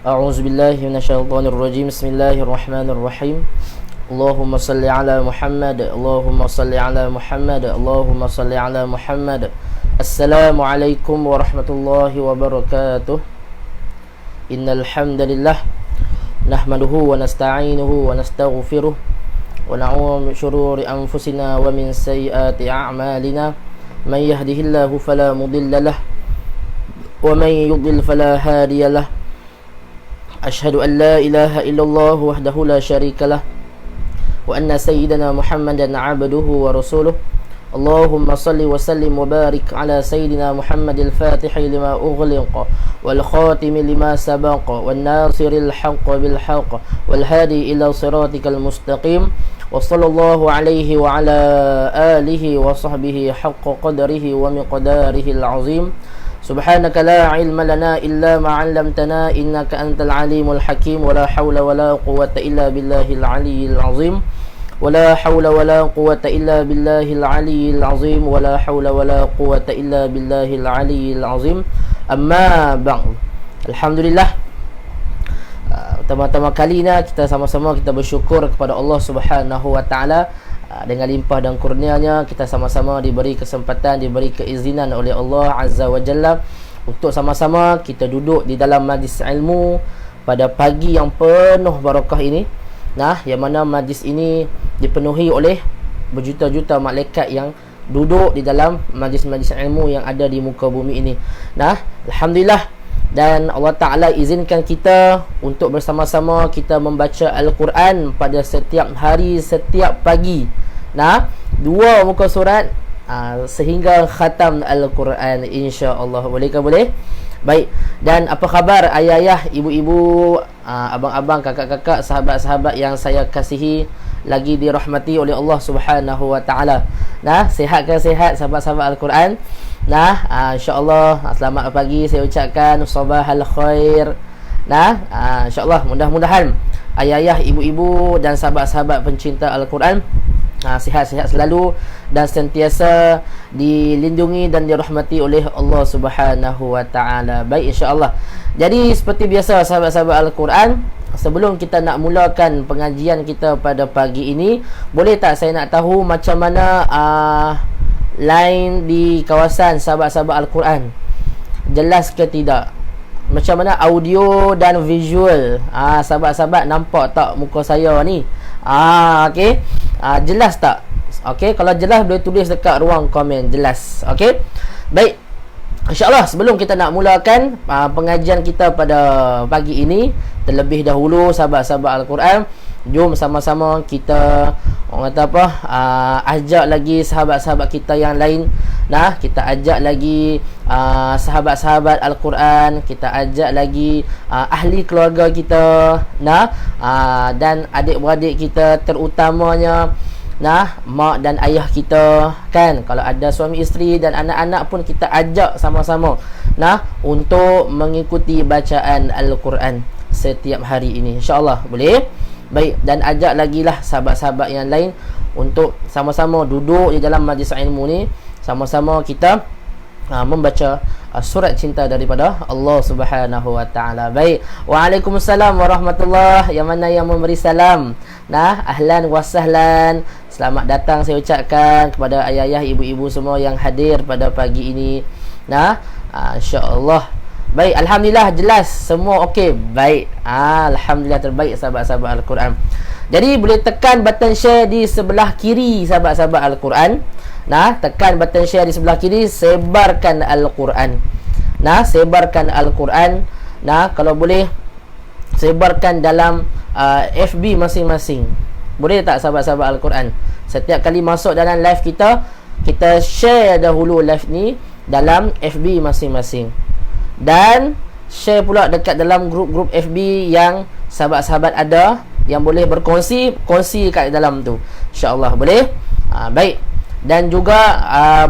أعوذ بالله من الشيطان الرجيم بسم الله الرحمن الرحيم اللهم صل على محمد اللهم صل على محمد اللهم صل على محمد السلام عليكم ورحمة الله وبركاته إن الحمد لله نحمده ونستعينه ونستغفره ونعوذ من شرور أنفسنا ومن سيئات أعمالنا من يهده الله فلا مضل له ومن يضلل فلا هادي له أشهد أن لا إله إلا الله وحده لا شريك له وأن سيدنا محمدا عبده ورسوله اللهم صل وسلم وبارك على سيدنا محمد الفاتح لما أغلق والخاتم لما سبق والناصر الحق بالحق والهادي إلى صراطك المستقيم وصلى الله عليه وعلى آله وصحبه حق قدره ومقداره العظيم سبحانك لا علم لنا إلا ما علمتنا إنك أنت العليم الحكيم ولا حول ولا قوة إلا بالله العلي العظيم ولا حول ولا قوة إلا بالله العلي العظيم ولا حول ولا قوة إلا بالله العلي العظيم أما بعد Alhamdulillah, pertama-tama kali ni kita sama-sama kita bersyukur kepada Allah Subhanahu Wa Taala. Dengan limpah dan kurnianya kita sama-sama diberi kesempatan, diberi keizinan oleh Allah Azza wa Jalla untuk sama-sama kita duduk di dalam majlis ilmu pada pagi yang penuh barakah ini. Yang mana majlis ini dipenuhi oleh berjuta-juta malaikat yang duduk di dalam majlis-majlis ilmu yang ada di muka bumi ini. Alhamdulillah, dan Allah Ta'ala izinkan kita untuk bersama-sama kita membaca Al-Quran pada setiap hari, setiap pagi. Dua muka surat sehingga khatam Al-Quran, insya-Allah. Boleh ke boleh? Baik. Dan apa khabar ayah-ayah, ibu-ibu, abang-abang, kakak-kakak, sahabat-sahabat yang saya kasihi, lagi dirahmati oleh Allah Subhanahu Wa Taala. Sihat ke sihat sahabat-sahabat Al-Quran? InsyaAllah selamat pagi saya ucapkan, sabahal khair. InsyaAllah mudah-mudahan ayah-ayah, ibu-ibu dan sahabat-sahabat pencinta Al-Quran sihat-sihat selalu dan sentiasa dilindungi dan dirahmati oleh Allah Subhanahu Wa Taala. Baik, insya-Allah. Jadi seperti biasa sahabat-sahabat Al-Quran, sebelum kita nak mulakan pengajian kita pada pagi ini, boleh tak saya nak tahu macam mana line di kawasan sahabat-sahabat Al-Quran? Jelas ke tidak? Macam mana audio dan visual? Sahabat-sahabat nampak tak muka saya ni? Okey. Jelas tak? Okey, kalau jelas boleh tulis dekat ruang komen jelas. Okey. Baik. InsyaAllah sebelum kita nak mulakan pengajian kita pada pagi ini, terlebih dahulu sahabat-sahabat Al-Quran, jom sama-sama kita ajak lagi sahabat-sahabat kita yang lain. Kita ajak lagi sahabat-sahabat Al-Quran, kita ajak lagi ahli keluarga kita, dan adik-beradik kita, terutamanya mak dan ayah kita, kan. Kalau ada suami isteri dan anak-anak pun kita ajak sama-sama untuk mengikuti bacaan Al-Quran setiap hari ini, insya-Allah. Boleh? Baik, dan ajak lagi lah sahabat-sahabat yang lain untuk sama-sama duduk di dalam majlis ilmu ni, sama-sama kita membaca surat cinta daripada Allah Subhanahu Wa Taala. Baik. Waalaikumsalam warahmatullahi, yang mana yang memberi salam. Ahlan wa sahlan. Selamat datang saya ucapkan kepada ayah-ayah, ibu-ibu semua yang hadir pada pagi ini. Insya-Allah. Baik, alhamdulillah jelas semua okey. Baik. Alhamdulillah terbaik sahabat-sahabat Al-Quran. Jadi boleh tekan button share di sebelah kiri sahabat-sahabat Al-Quran. Tekan button share di sebelah kiri, sebarkan Al-Quran. Sebarkan Al-Quran. Kalau boleh sebarkan dalam FB masing-masing. Boleh tak sahabat-sahabat Al-Quran? Setiap kali masuk dalam live kita, kita share dahulu live ni dalam FB masing-masing. Dan share pula dekat dalam grup-grup FB yang sahabat-sahabat ada, yang boleh berkongsi, kongsi kat dalam tu, insya-Allah. Boleh? Baik. Dan juga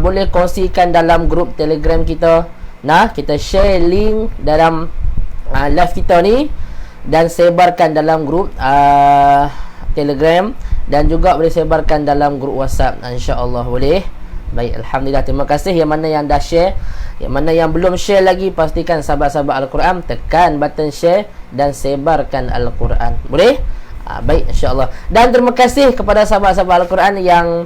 boleh kongsikan dalam grup Telegram kita. Kita share link dalam live kita ni dan sebarkan dalam grup Telegram, dan juga boleh sebarkan dalam grup WhatsApp, insya-Allah. Boleh? Baik, Alhamdulillah. Terima kasih yang mana yang dah share. Yang mana yang belum share lagi, pastikan sahabat-sahabat Al-Quran tekan button share dan sebarkan Al-Quran. Boleh? Baik, insyaAllah. Dan terima kasih kepada sahabat-sahabat Al-Quran yang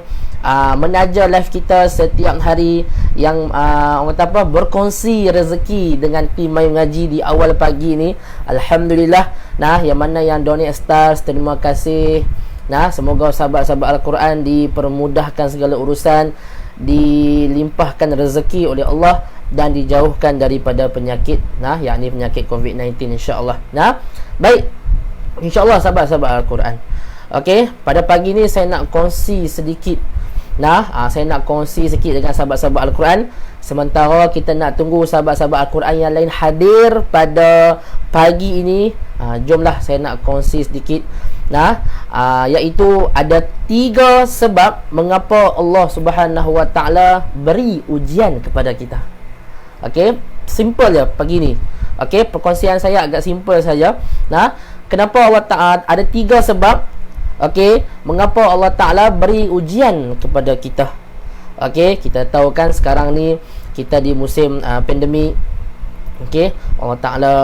menaja live kita setiap hari, yang orang kata apa, berkongsi rezeki dengan tim Mayu Ngaji di awal pagi ni. Alhamdulillah. Nah, yang mana yang donate stars, terima kasih. Nah, semoga sahabat-sahabat Al-Quran dipermudahkan segala urusan, dilimpahkan rezeki oleh Allah dan dijauhkan daripada penyakit, nah, yakni penyakit COVID-19 insya-Allah. Nah, baik, insya-Allah sahabat-sahabat Al-Quran. Okey, pada pagi ni saya nak kongsi sedikit. Nah, saya nak kongsi sikit dengan sahabat-sahabat Al-Quran. Sementara kita nak tunggu sahabat-sahabat Al-Quran yang lain hadir pada pagi ini, jomlah saya nak kongsi sedikit. Nah, iaitu ada 3 sebab mengapa Allah Subhanahu Wa Taala beri ujian kepada kita. Okey, simple je pagi ni. Okey, perkongsian saya agak simple saja. Nah, kenapa Allah Taala ada 3 sebab, okey, mengapa Allah Taala beri ujian kepada kita. Okey, kita tahu kan sekarang ni kita di musim pandemik. Okey, Allah Taala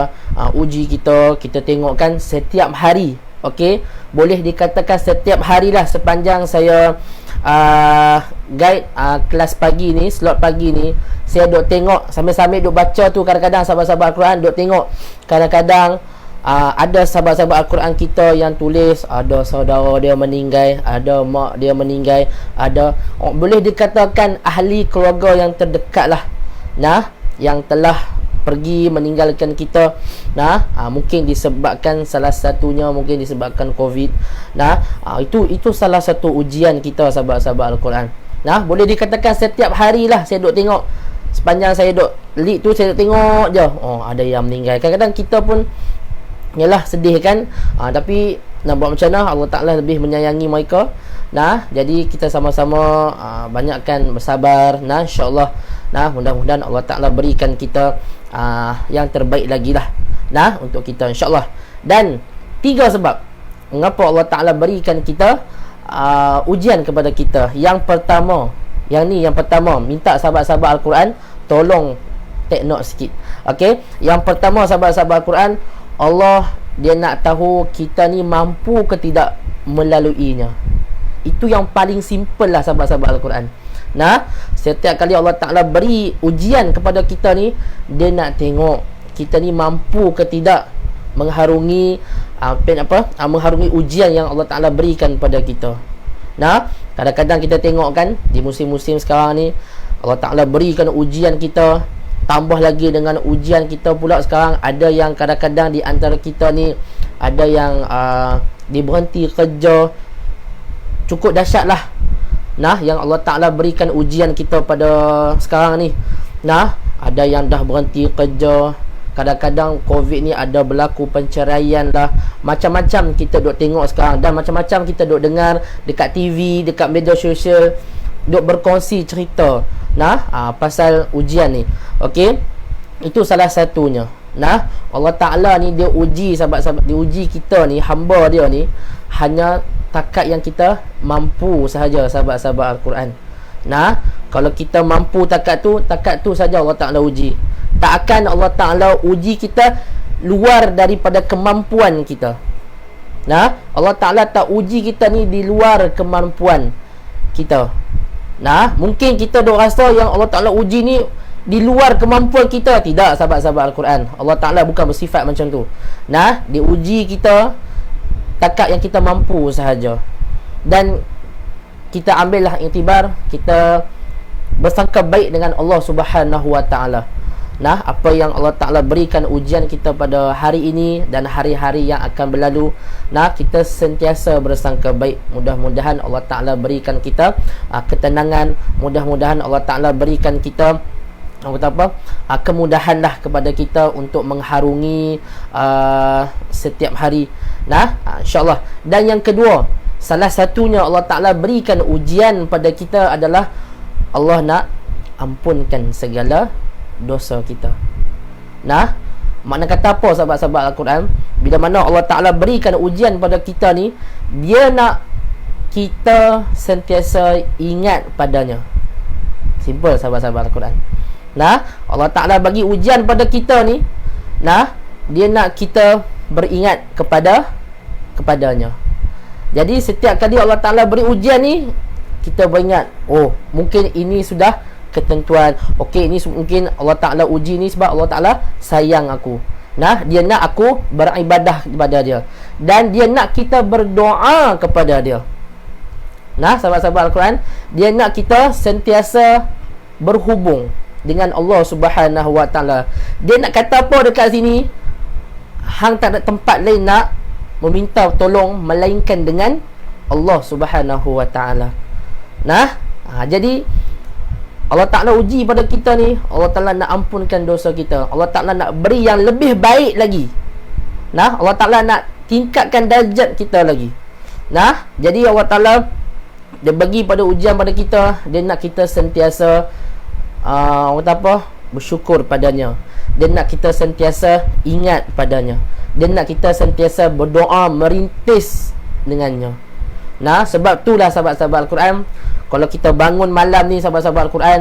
uji kita. Kita tengok kan setiap hari. Okey, boleh dikatakan setiap hari lah sepanjang saya guide kelas pagi ni, slot pagi ni, saya duk tengok sambil-sambil duk baca tu, kadang-kadang sahabat-sahabat Al-Quran duk tengok, kadang-kadang ada sahabat-sahabat Al-Quran kita yang tulis ada saudara dia meninggal, ada mak dia meninggal, ada boleh dikatakan ahli keluarga yang terdekat lah, nah, yang telah pergi meninggalkan kita. Nah, mungkin disebabkan, salah satunya mungkin disebabkan COVID. Nah, itu salah satu ujian kita sahabat-sahabat Al-Quran. Nah, boleh dikatakan setiap hari lah saya duk tengok, sepanjang saya duk lead tu saya duk tengok je, ada yang meninggal. Kadang-kadang kita pun yalah sedih kan, tapi nak buat macam mana, Allah Ta'ala lebih menyayangi mereka. Nah, jadi kita sama-sama banyakkan bersabar. Nah, insyaAllah, nah, mudah-mudahan Allah Ta'ala berikan kita yang terbaik lagi lah, nah, untuk kita insyaAllah. Dan 3 sebab mengapa Allah Ta'ala berikan kita ujian kepada kita. Yang pertama, yang pertama, minta sahabat-sahabat Al-Quran tolong take note sikit. Okey, yang pertama sahabat-sahabat Al-Quran, Allah dia nak tahu kita ni mampu ke tidak melaluinya. Itu yang paling simple lah sahabat-sahabat Al-Quran. Nah, setiap kali Allah Ta'ala beri ujian kepada kita ni, dia nak tengok kita ni mampu ke tidak mengharungi mengharungi ujian yang Allah Ta'ala berikan pada kita. Nah, kadang-kadang kita tengok kan di musim-musim sekarang ni, Allah Ta'ala berikan ujian kita, tambah lagi dengan ujian kita pula sekarang, ada yang kadang-kadang di antara kita ni ada yang diberhenti kerja. Cukup dahsyat lah, nah, yang Allah Ta'ala berikan ujian kita pada sekarang ni. Nah, ada yang dah berhenti kerja. Kadang-kadang COVID ni ada berlaku penceraian lah. Macam-macam kita duk tengok sekarang, dan macam-macam kita duk dengar dekat TV, dekat media sosial, duk berkongsi cerita, nah, pasal ujian ni. Okey, itu salah satunya. Nah, Allah Ta'ala ni dia uji sahabat-sahabat, dia uji kita ni, hamba dia ni, hanya takat yang kita mampu sahaja sahabat-sahabat Al-Quran. Nah, kalau kita mampu takat tu saja Allah Ta'ala uji. Tak akan Allah Ta'ala uji kita luar daripada kemampuan kita. Nah, Allah Ta'ala tak uji kita ni di luar kemampuan kita. Nah, mungkin kita duk rasa yang Allah Ta'ala uji ni di luar kemampuan kita. Tidak sahabat-sahabat Al-Quran, Allah Ta'ala bukan bersifat macam tu. Nah, dia uji kita takat yang kita mampu sahaja. Dan kita ambillah iktibar, kita bersangka baik dengan Allah Subhanahu Wa Ta'ala. Nah, apa yang Allah Ta'ala berikan ujian kita pada hari ini dan hari-hari yang akan berlalu, nah, kita sentiasa bersangka baik. Mudah-mudahan Allah Ta'ala berikan kita ketenangan. Mudah-mudahan Allah Ta'ala berikan kita kemudahan lah kepada kita untuk mengharungi setiap hari. Nah, insyaAllah. Dan yang kedua, salah satunya Allah Ta'ala berikan ujian pada kita adalah Allah nak ampunkan segala dosa kita. Nah, makna kata apa sahabat-sahabat Al-Quran? Bila mana Allah Ta'ala berikan ujian pada kita ni, dia nak kita sentiasa ingat padanya. Simple sahabat-sahabat Al-Quran. Nah, Allah Ta'ala bagi ujian pada kita ni. Nah, dia nak kita beringat kepadanya. Jadi setiap kali Allah Ta'ala beri ujian ni, kita beringat, oh mungkin ini sudah ketentuan. Okey, ini mungkin Allah Ta'ala uji ni sebab Allah Ta'ala sayang aku. Nah, dia nak aku beribadah kepada dia, dan dia nak kita berdoa kepada dia. Nah, sahabat-sahabat Al-Quran, dia nak kita sentiasa berhubung dengan Allah Subhanahu Wa Ta'ala. Dia nak kata apa dekat sini? Hang tak ada tempat lain nak meminta tolong melainkan dengan Allah Subhanahu Wa Ta'ala. Nah, jadi Allah Ta'ala uji pada kita ni, Allah Ta'ala nak ampunkan dosa kita, Allah Ta'ala nak beri yang lebih baik lagi. Nah, Allah Ta'ala nak tingkatkan darjat kita lagi. Nah, jadi Allah Ta'ala dia bagi pada ujian pada kita, dia nak kita sentiasa orang kata apa? Bersyukur padanya. Dia nak kita sentiasa ingat padanya. Dia nak kita sentiasa berdoa, merintis dengannya. Nah, sebab itulah sahabat-sahabat Al-Quran, kalau kita bangun malam ni sahabat-sahabat Al-Quran,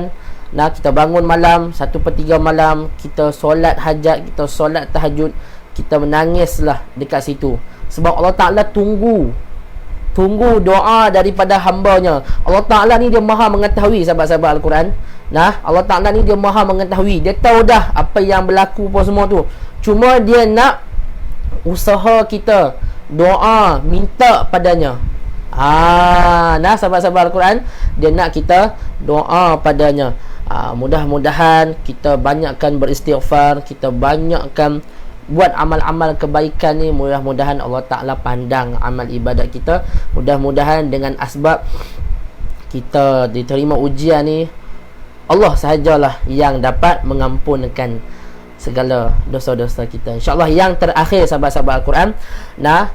nah, kita bangun malam 1/3 malam, kita solat hajat, kita solat tahajud, kita menangislah dekat situ. Sebab Allah Ta'ala tunggu doa daripada hambanya. Allah Ta'ala ni dia maha mengetahui sahabat-sahabat Al-Quran. Nah, Allah Ta'ala ni dia maha mengetahui. Dia tahu dah apa yang berlaku apa semua tu. Cuma dia nak usaha kita, doa, minta padanya. Nah, sahabat-sahabat Al-Quran, dia nak kita doa padanya. Mudah-mudahan kita banyakkan beristighfar, kita banyakkan buat amal-amal kebaikan ni. Mudah-mudahan Allah Ta'ala pandang amal ibadat kita. Mudah-mudahan dengan asbab kita diterima ujian ni, Allah sahajalah yang dapat mengampunkan segala dosa-dosa kita. InsyaAllah yang terakhir sahabat-sahabat Al-Quran, nah,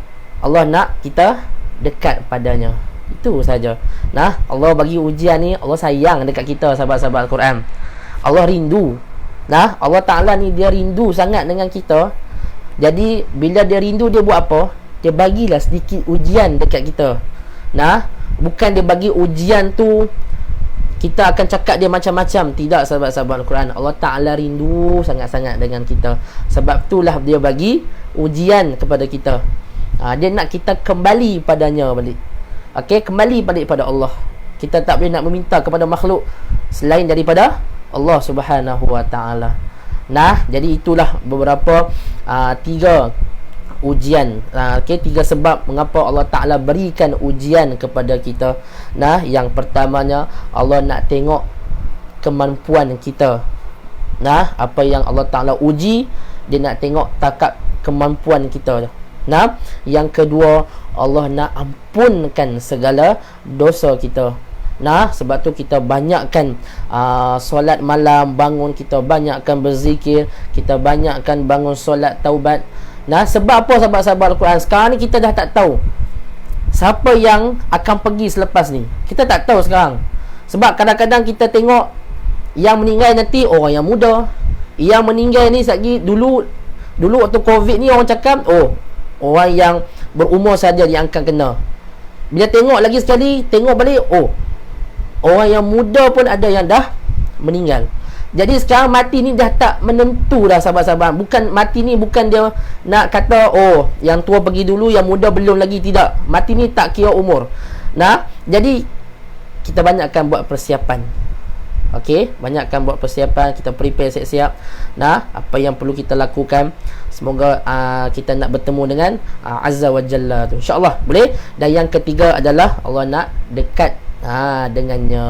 Allah nak kita dekat padanya. Itu saja. Nah, Allah bagi ujian ni, Allah sayang dekat kita sahabat-sahabat Al-Quran. Allah rindu. Nah, Allah Ta'ala ni dia rindu sangat dengan kita. Jadi bila dia rindu, dia buat apa? Dia bagilah sedikit ujian dekat kita. Nah, bukan dia bagi ujian tu kita akan cakap dia macam-macam. Tidak sahabat-sahabat Al-Quran. Allah Ta'ala rindu sangat-sangat dengan kita. Sebab itulah dia bagi ujian kepada kita. Dia nak kita kembali padanya balik. Okey, kembali balik pada Allah. Kita tak boleh nak meminta kepada makhluk selain daripada Allah Subhanahu Wa Ta'ala. Nah, jadi itulah beberapa 3 ujian. Okey, 3 sebab mengapa Allah Ta'ala berikan ujian kepada kita. Nah, yang pertamanya, Allah nak tengok kemampuan kita. Nah, apa yang Allah Ta'ala uji, dia nak tengok takap kemampuan kita. Nah, yang kedua, Allah nak ampunkan segala dosa kita. Nah, sebab tu kita banyakkan solat malam, bangun, kita banyakkan berzikir, kita banyakkan bangun solat taubat. Nah, sebab apa sahabat-sahabat Al-Quran? Sekarang ni kita dah tak tahu siapa yang akan pergi selepas ni. Kita tak tahu sekarang. Sebab kadang-kadang kita tengok yang meninggal nanti orang yang muda. Yang meninggal ni lagi dulu waktu Covid ni orang cakap, orang yang berumur saja yang akan kena. Bila tengok lagi sekali, tengok balik, orang yang muda pun ada yang dah meninggal. Jadi sekarang mati ni dah tak menentu dah sahabat-sahabat. Bukan mati ni bukan dia nak kata yang tua pergi dulu, yang muda belum lagi. Tidak. Mati ni tak kira umur. Nah, jadi kita banyakkan buat persiapan. Okey, banyakkan buat persiapan, kita prepare siap-siap. Nah, apa yang perlu kita lakukan, semoga kita nak bertemu dengan Azza wa Jalla tu, insya-Allah boleh. Dan yang ketiga adalah Allah nak dekat dengannya.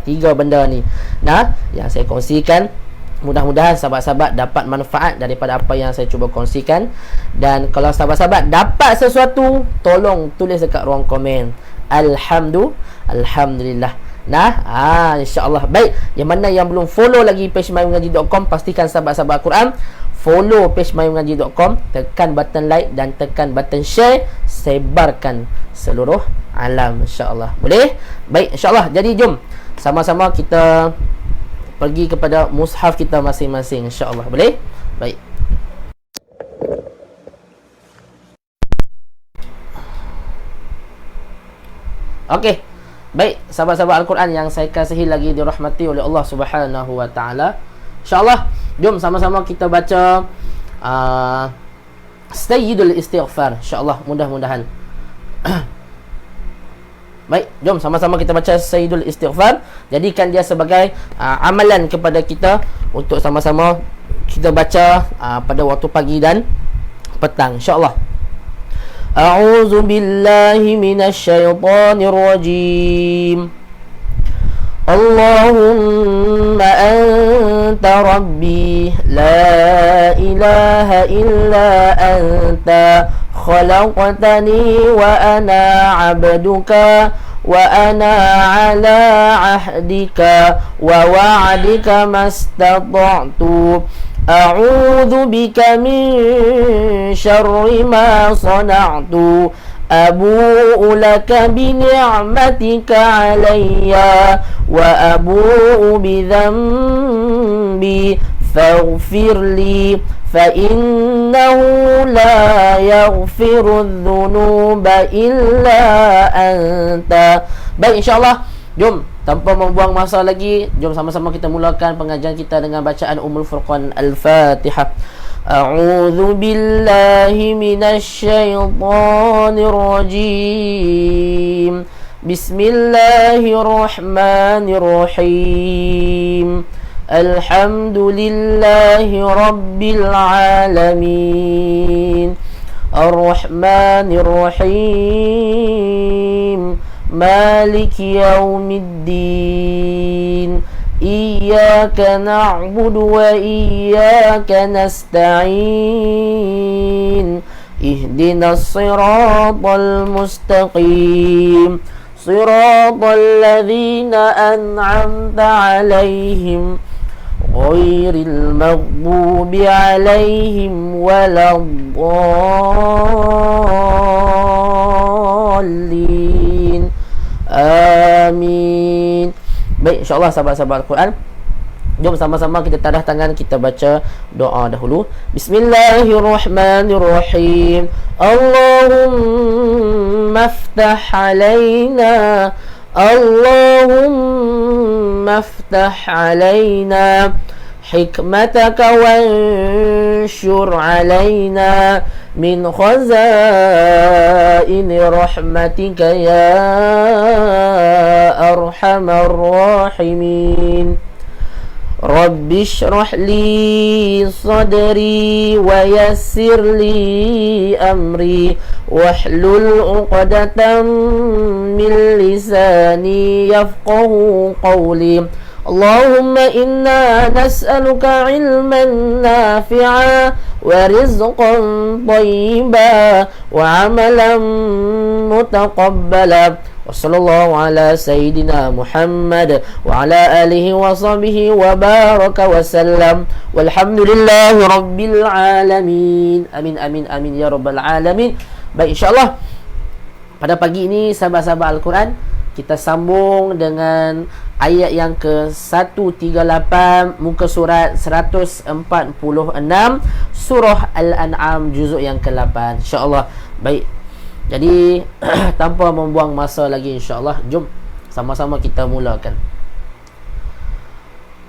3 benda ni nah yang saya kongsikan. Mudah-mudahan sahabat-sahabat dapat manfaat daripada apa yang saya cuba kongsikan. Dan kalau sahabat-sahabat dapat sesuatu, tolong tulis dekat ruang komen Alhamdulillah. Nah, insya-Allah. Baik, yang mana yang belum follow lagi page mymengaji.com, pastikan sahabat-sahabat Al-Quran follow page mymengaji.com, tekan button like dan tekan button share, sebarkan seluruh alam, insya-Allah. Boleh? Baik, insya-Allah. Jadi jom sama-sama kita pergi kepada mushaf kita masing-masing, insya-Allah. Boleh? Baik. Okey. Baik, sahabat-sahabat Al-Quran yang saya kasihi lagi dirahmati oleh Allah Subhanahu wa taala. InsyaAllah, jom sama-sama kita baca Sayyidul Istighfar. InsyaAllah, mudah-mudahan. Baik, jom sama-sama kita baca Sayyidul Istighfar. Jadikan dia sebagai amalan kepada kita untuk sama-sama kita baca pada waktu pagi dan petang, insyaAllah. A'udzu billahi minasy syaithanir rajim. Allahumma anta rabbi la ilaha illa anta khalaqtani wa ana 'abduka wa ana 'ala 'ahdika wa wa'dika mastata'tu. A'udzu bika min syarri ma sana'tu. Abu'u laka bi ni'matika 'alayya wa abu'u bi dhanbi faghfir li fa innahu la yaghfiru adh-dhunuba illa anta. Baik, insyaAllah, jom tanpa membuang masa lagi, jom sama-sama kita mulakan pengajian kita dengan bacaan Ummul Furqan Al-Fatihah. A'udzu billahi minasy syaithanir rajim. Bismillahirrahmanirrahim. Alhamdulillahi rabbil alamin. Ar-Rahmanir Rahim. Maliki yaumiddin. Iyyaka na'budu wa iyyaka nasta'in. Ihdinas siratal mustaqim. Siratal ladzina an'amta 'alaihim ghairil maghdubi 'alaihim waladdallin. Amin. Baik, insyaAllah sahabat-sahabat Al-Quran, jom sama-sama kita tadah tangan, kita baca doa dahulu. Bismillahirrahmanirrahim. Allahumma aftah alaina. Allahumma aftah alaina hikmataka wanshur alaina min khazaini rahmatika ya arhamar rahimin. Rabbi shrah li sadri wa yassir li amri wahlul 'uqdatam min lisani yafqahu qawli. Allahumma inna nas'aluka 'ilman nafi'a wa rizqan thayyiban wa 'amalan mutaqabbala. Wa sallallahu ala sayyidina Muhammad wa ala alihi wa sahbihi wa baraka wa sallam. Walhamdulillahi rabbil alamin. Amin amin amin ya rabbal alamin. Baik, insyaAllah pada pagi ini sahabat-sahabat Al-Quran, kita sambung dengan ayat yang ke-138 muka surat 146 surah Al-An'am juzuk yang ke-8, insyaAllah. Baik, jadi tanpa membuang masa lagi, insyaAllah, jom sama-sama kita mulakan.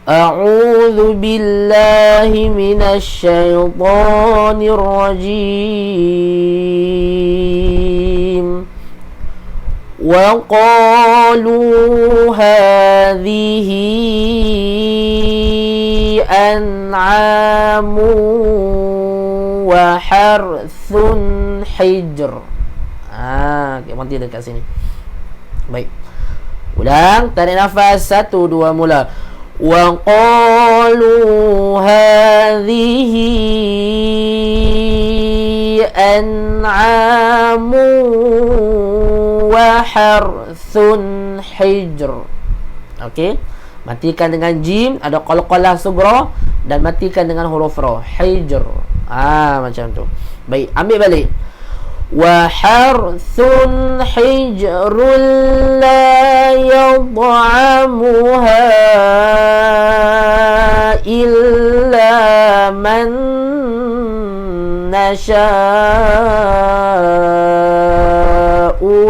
A'udzu billahi minasy syaithanir rajim. Wa qalu hadhihi an'amu wa harthun hijr. Nanti dekat sini. Baik, ulang, tarik nafas, 1 2 mula. Wa qalu hadhihi an'amu wa harthun hijr. Okey, matikan dengan jim, ada qalqalah sughra, dan matikan dengan huruf ra, hijr. Macam tu. Baik, ambil balik. Wa harthun hijrun la yad'amuha illa man nasha'u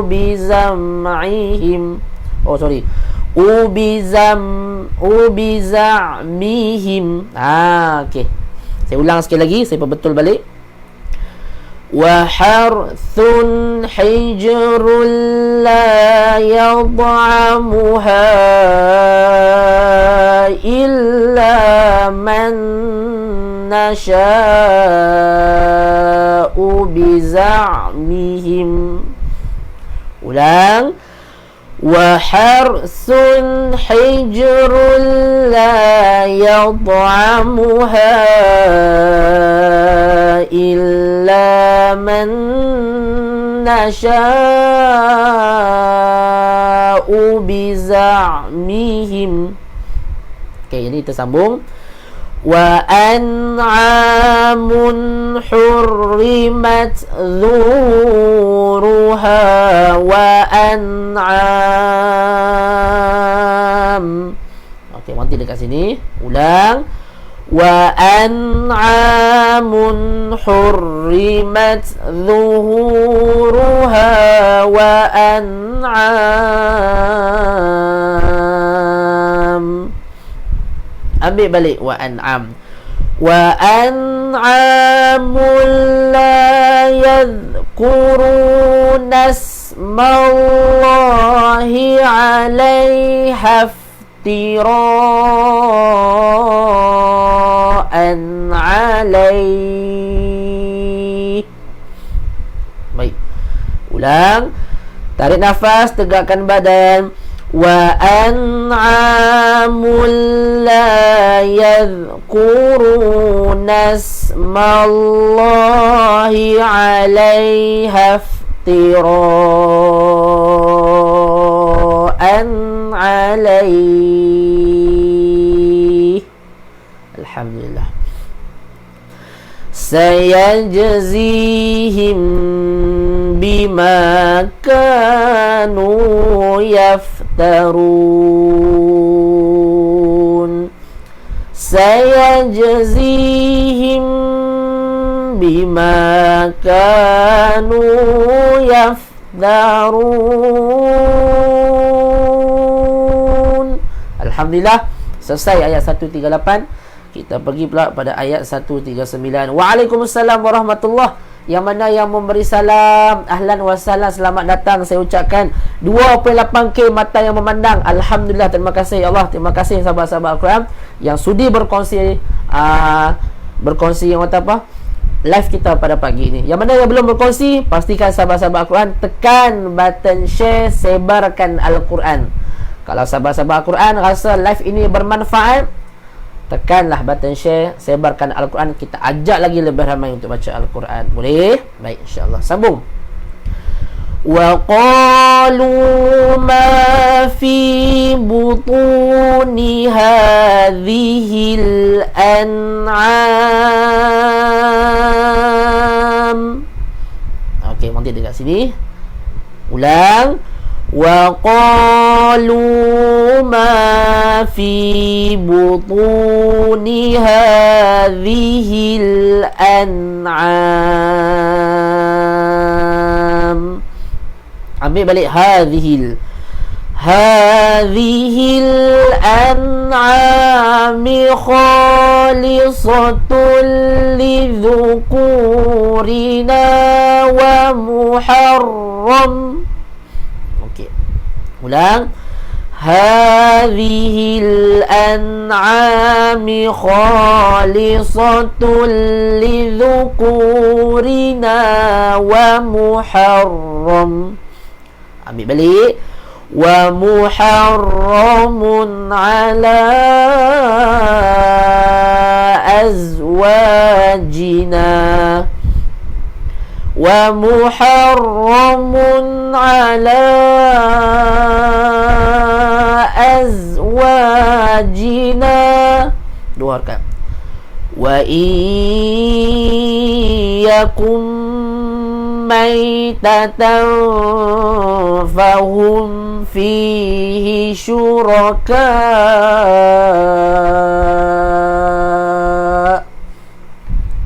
bizam'ihim Oh sorry, ubizamihim. Okey, saya ulang sekali lagi, saya perbetul balik. Wa harthun hijrul la yad'amuha illa man nasha'u bizamihim. Ulang. Wa harsun hijrun la yad'amuha illa man nasha'u bizamihim. Okey, ini tersambung. Wa an'amun hurrimat zuhuruha wa an'am. Okey, nanti dekat sini. Ulang. Wa an'amun hurrimat zuhuruha wa an'am. Ambil balik wa an'am. Wa an'amul la yadhkuruna ismallahi 'alaiha iftira'an 'alaihi. Baik. Ulang. Tarik nafas, tegakkan badan. Wa an'amul la yadhkuruna ismallahi 'alaiha iftira'an 'alaihi. Alhamdulillah. Sayajzihim bima kanu yaftarun. Sayajzihim bima kanu yaftarun. Alhamdulillah, selesai ayat 138. Kita pergi pula pada ayat 139. Waalaikumsalam warahmatullahi. Yang mana yang memberi salam, ahlan wa sahlan, selamat datang. Saya ucapkan 2.8K mata yang memandang. Alhamdulillah, terima kasih ya Allah. Terima kasih sahabat-sahabat Al-Quran yang sudi berkongsi yang kata apa? Live kita pada pagi ini. Yang mana yang belum berkongsi, pastikan sahabat-sahabat Al-Quran tekan button share, sebarkan Al-Quran. Kalau sahabat-sahabat Al-Quran rasa live ini bermanfaat, tekanlah button share, sebarkan Al-Quran. Kita ajak lagi lebih ramai untuk baca Al-Quran. Boleh? Baik, insyaAllah. Sambung. Wa qalu ma fi butuni hadhil an'am. Okey, nanti dekat sini. Ulang. Wa qalu ma fi butuni hadhil an'am. Ambil balik hadhil an'ami khalisatul lidhukurina wa muharram. Ulang. Hadhil an'ami khalisatul lidhukurina wa muharram. Ambil balik. Wa muharramun ala azwajina. Wa muharramun ala azwajina. Dua harakat. Wa iyyakum maitatan fahum fihi syuraka.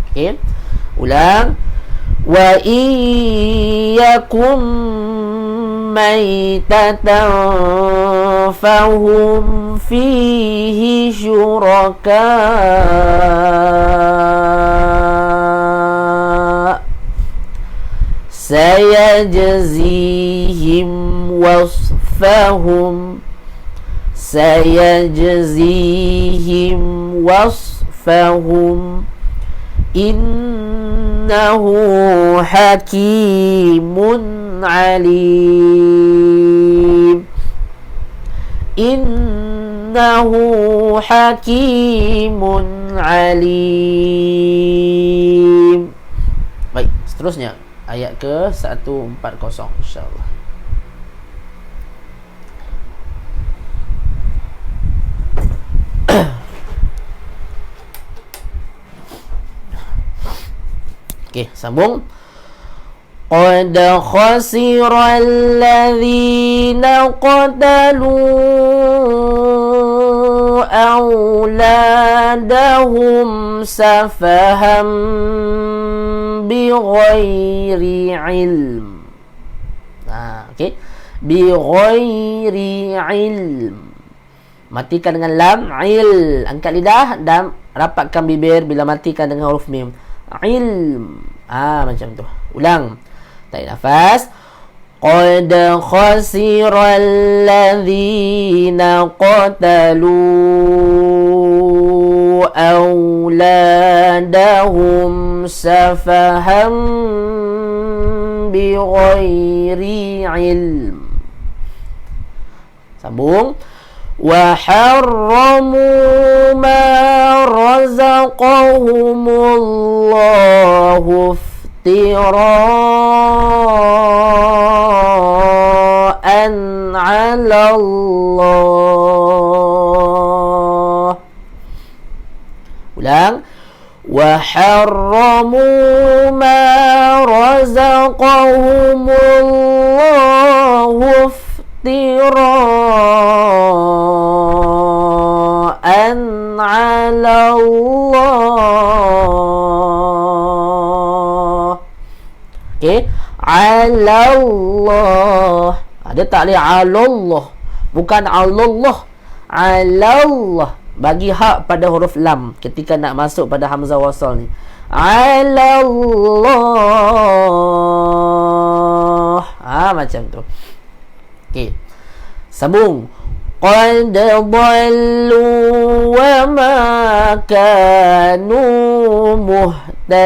Okay. Ulang. Wa iyyakum ميتة فهم فيه شركاء سيجزيهم وصفهم إنه حكيم عليم إنه حكيم عليم. Baik, seterusnya ayat ke 140 insya-Allah. Okey, sambung. Qad khasira alladhina qatalu awladahum safaham bighairi ilm. Okey. Bighairi ilm. Matikan dengan lam, il. Angkat lidah dan rapatkan bibir bila matikan dengan huruf mim. Ilm. Macam tu. Ulang. Tarik nafas. Qad khasira alladhina qatalu awladahum safaham bighairi ilm. Sambung. Wa harramu ma razaqahumullahu iftira'an 'ala Allah. Ulang. Wa harramu ma razaqahumullahu iftira'an 'ala Allah. Okey, 'ala Allah. Dia tak boleh 'ala Allah. Bukan 'ala Allah. 'ala Allah. Bagi hak pada huruf lam ketika nak masuk pada hamzah wasal ni. 'Ala Allah. Macam tu. Okey. Sambung. Qad dhallu wa ma kanu muhtadin.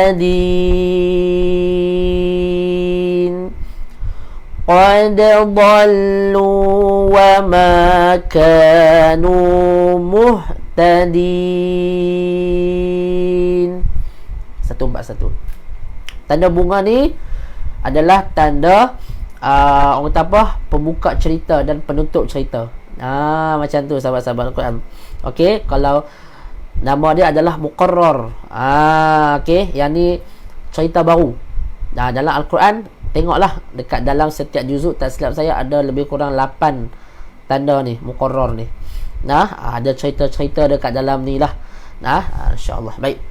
Qad dhallu wa ma kanu muhtadin. 141. Tanda bunga ni adalah tanda orang kata apa? Pembuka cerita dan penutup cerita. Macam tu sahabat-sahabat Al-Quran. Okey, kalau nama dia adalah muqarrar. Okey, yang ni cerita baru. Dalam Al-Quran, tengoklah dekat dalam setiap juzuk, tak silap saya ada lebih kurang 8 tanda ni, muqarrar ni. Ada cerita-cerita dekat dalam ni lah. Insya-Allah. Baik.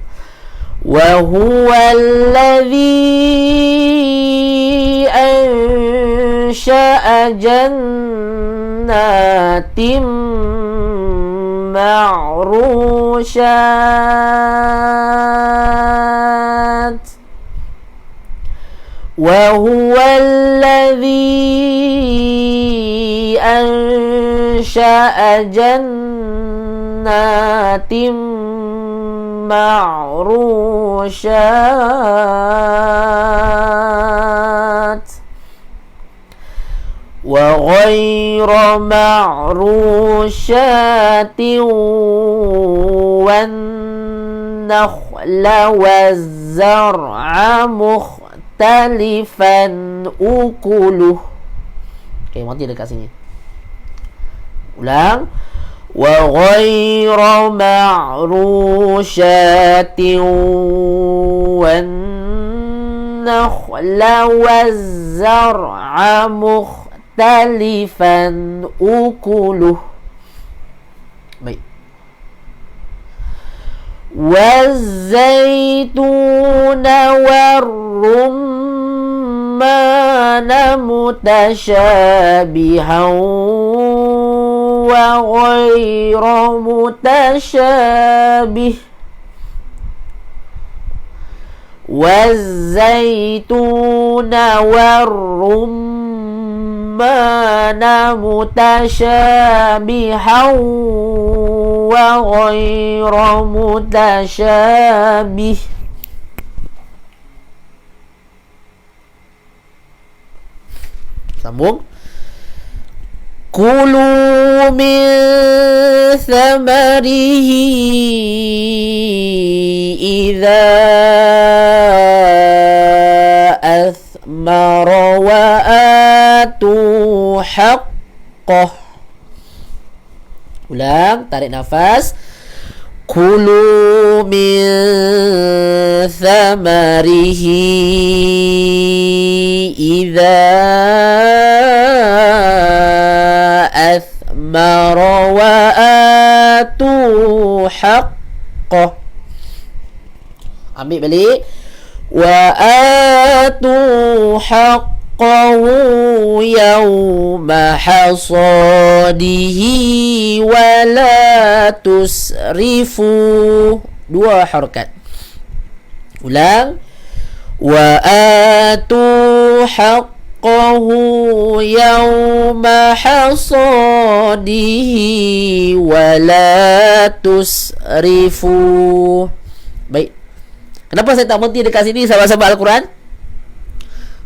Wa huwallazi ansha'a jannatin ma'rushat. Wa huwallazi ansha'a jannatin ma'rushat wa ghayra ma'rushatin wan nakhla waz-zar'a mukhtalifan ukuluh. Okey, mati dekat sini. Ulang. Wa ghayra ma'rushatin wan nakhla waz-zar'a mukhtalifan ukuluh. Baik. waz-zaytuna war-rumman متشابها وغير متشابه والزيتون والرمان متشابها وغير متشابه sambung kulu min thamarihi idza athmara wa atu haqqah. Ulang, tarik nafas. Kulu min thamarihi idza athmara wa atu haqqah. Ambil balik. Wa atu haqqahu yawma hasadihi wa la tusrifu. Dua harakat. Ulang. Wa atu haqqahu yawma hasadihi wa la tusrifu. Baik. Kenapa saya tak berhenti dekat sini sahabat-sahabat Al-Quran?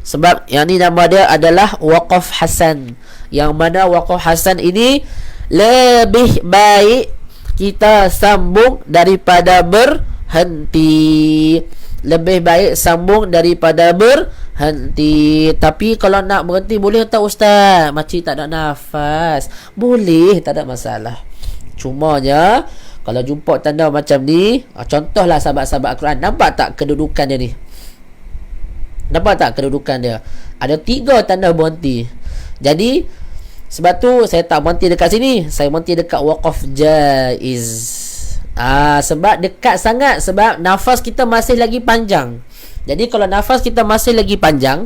Sebab yang ni nama dia adalah waqaf hasan. Yang mana waqaf hasan ini lebih baik kita sambung daripada berhenti. Lebih baik sambung daripada berhenti. Tapi kalau nak berhenti boleh tak Ustaz? Makcik tak ada nafas. Boleh, tak ada masalah. Cumanya kalau jumpa tanda macam ni, contohlah sahabat-sahabat Al-Quran, nampak tak kedudukan dia ni? Nampak tak kedudukan dia? Ada 3 tanda berhenti. Jadi sebab tu saya tak berhenti dekat sini, saya berhenti dekat waqaf jaiz. Sebab dekat sangat, sebab nafas kita masih lagi panjang. Jadi kalau nafas kita masih lagi panjang,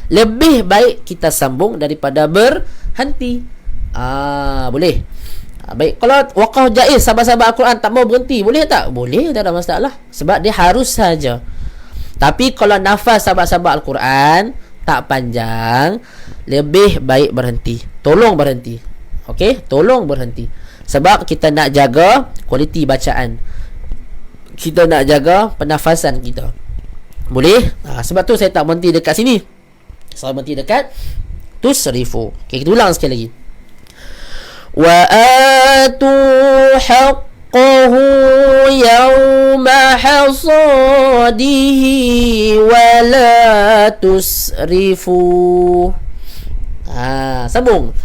lebih baik kita sambung daripada berhenti. Boleh. Baik, kalau waqaf jaiz sahabat-sahabat Al-Quran tak mau berhenti, boleh tak? Boleh, tak ada masalah. Sebab dia harus saja. Tapi kalau nafas sahabat-sahabat Al-Quran tak panjang, lebih baik berhenti. Tolong berhenti. Okey, tolong berhenti. Sebab kita nak jaga kualiti bacaan. Kita nak jaga pernafasan kita. Boleh? Sebab tu saya tak berhenti dekat sini. Saya berhenti dekat tusrifu. Okey, kita ulang sekali lagi. Wa atu haqqahu yawma hasadihi wa la tusrifu. Sambung.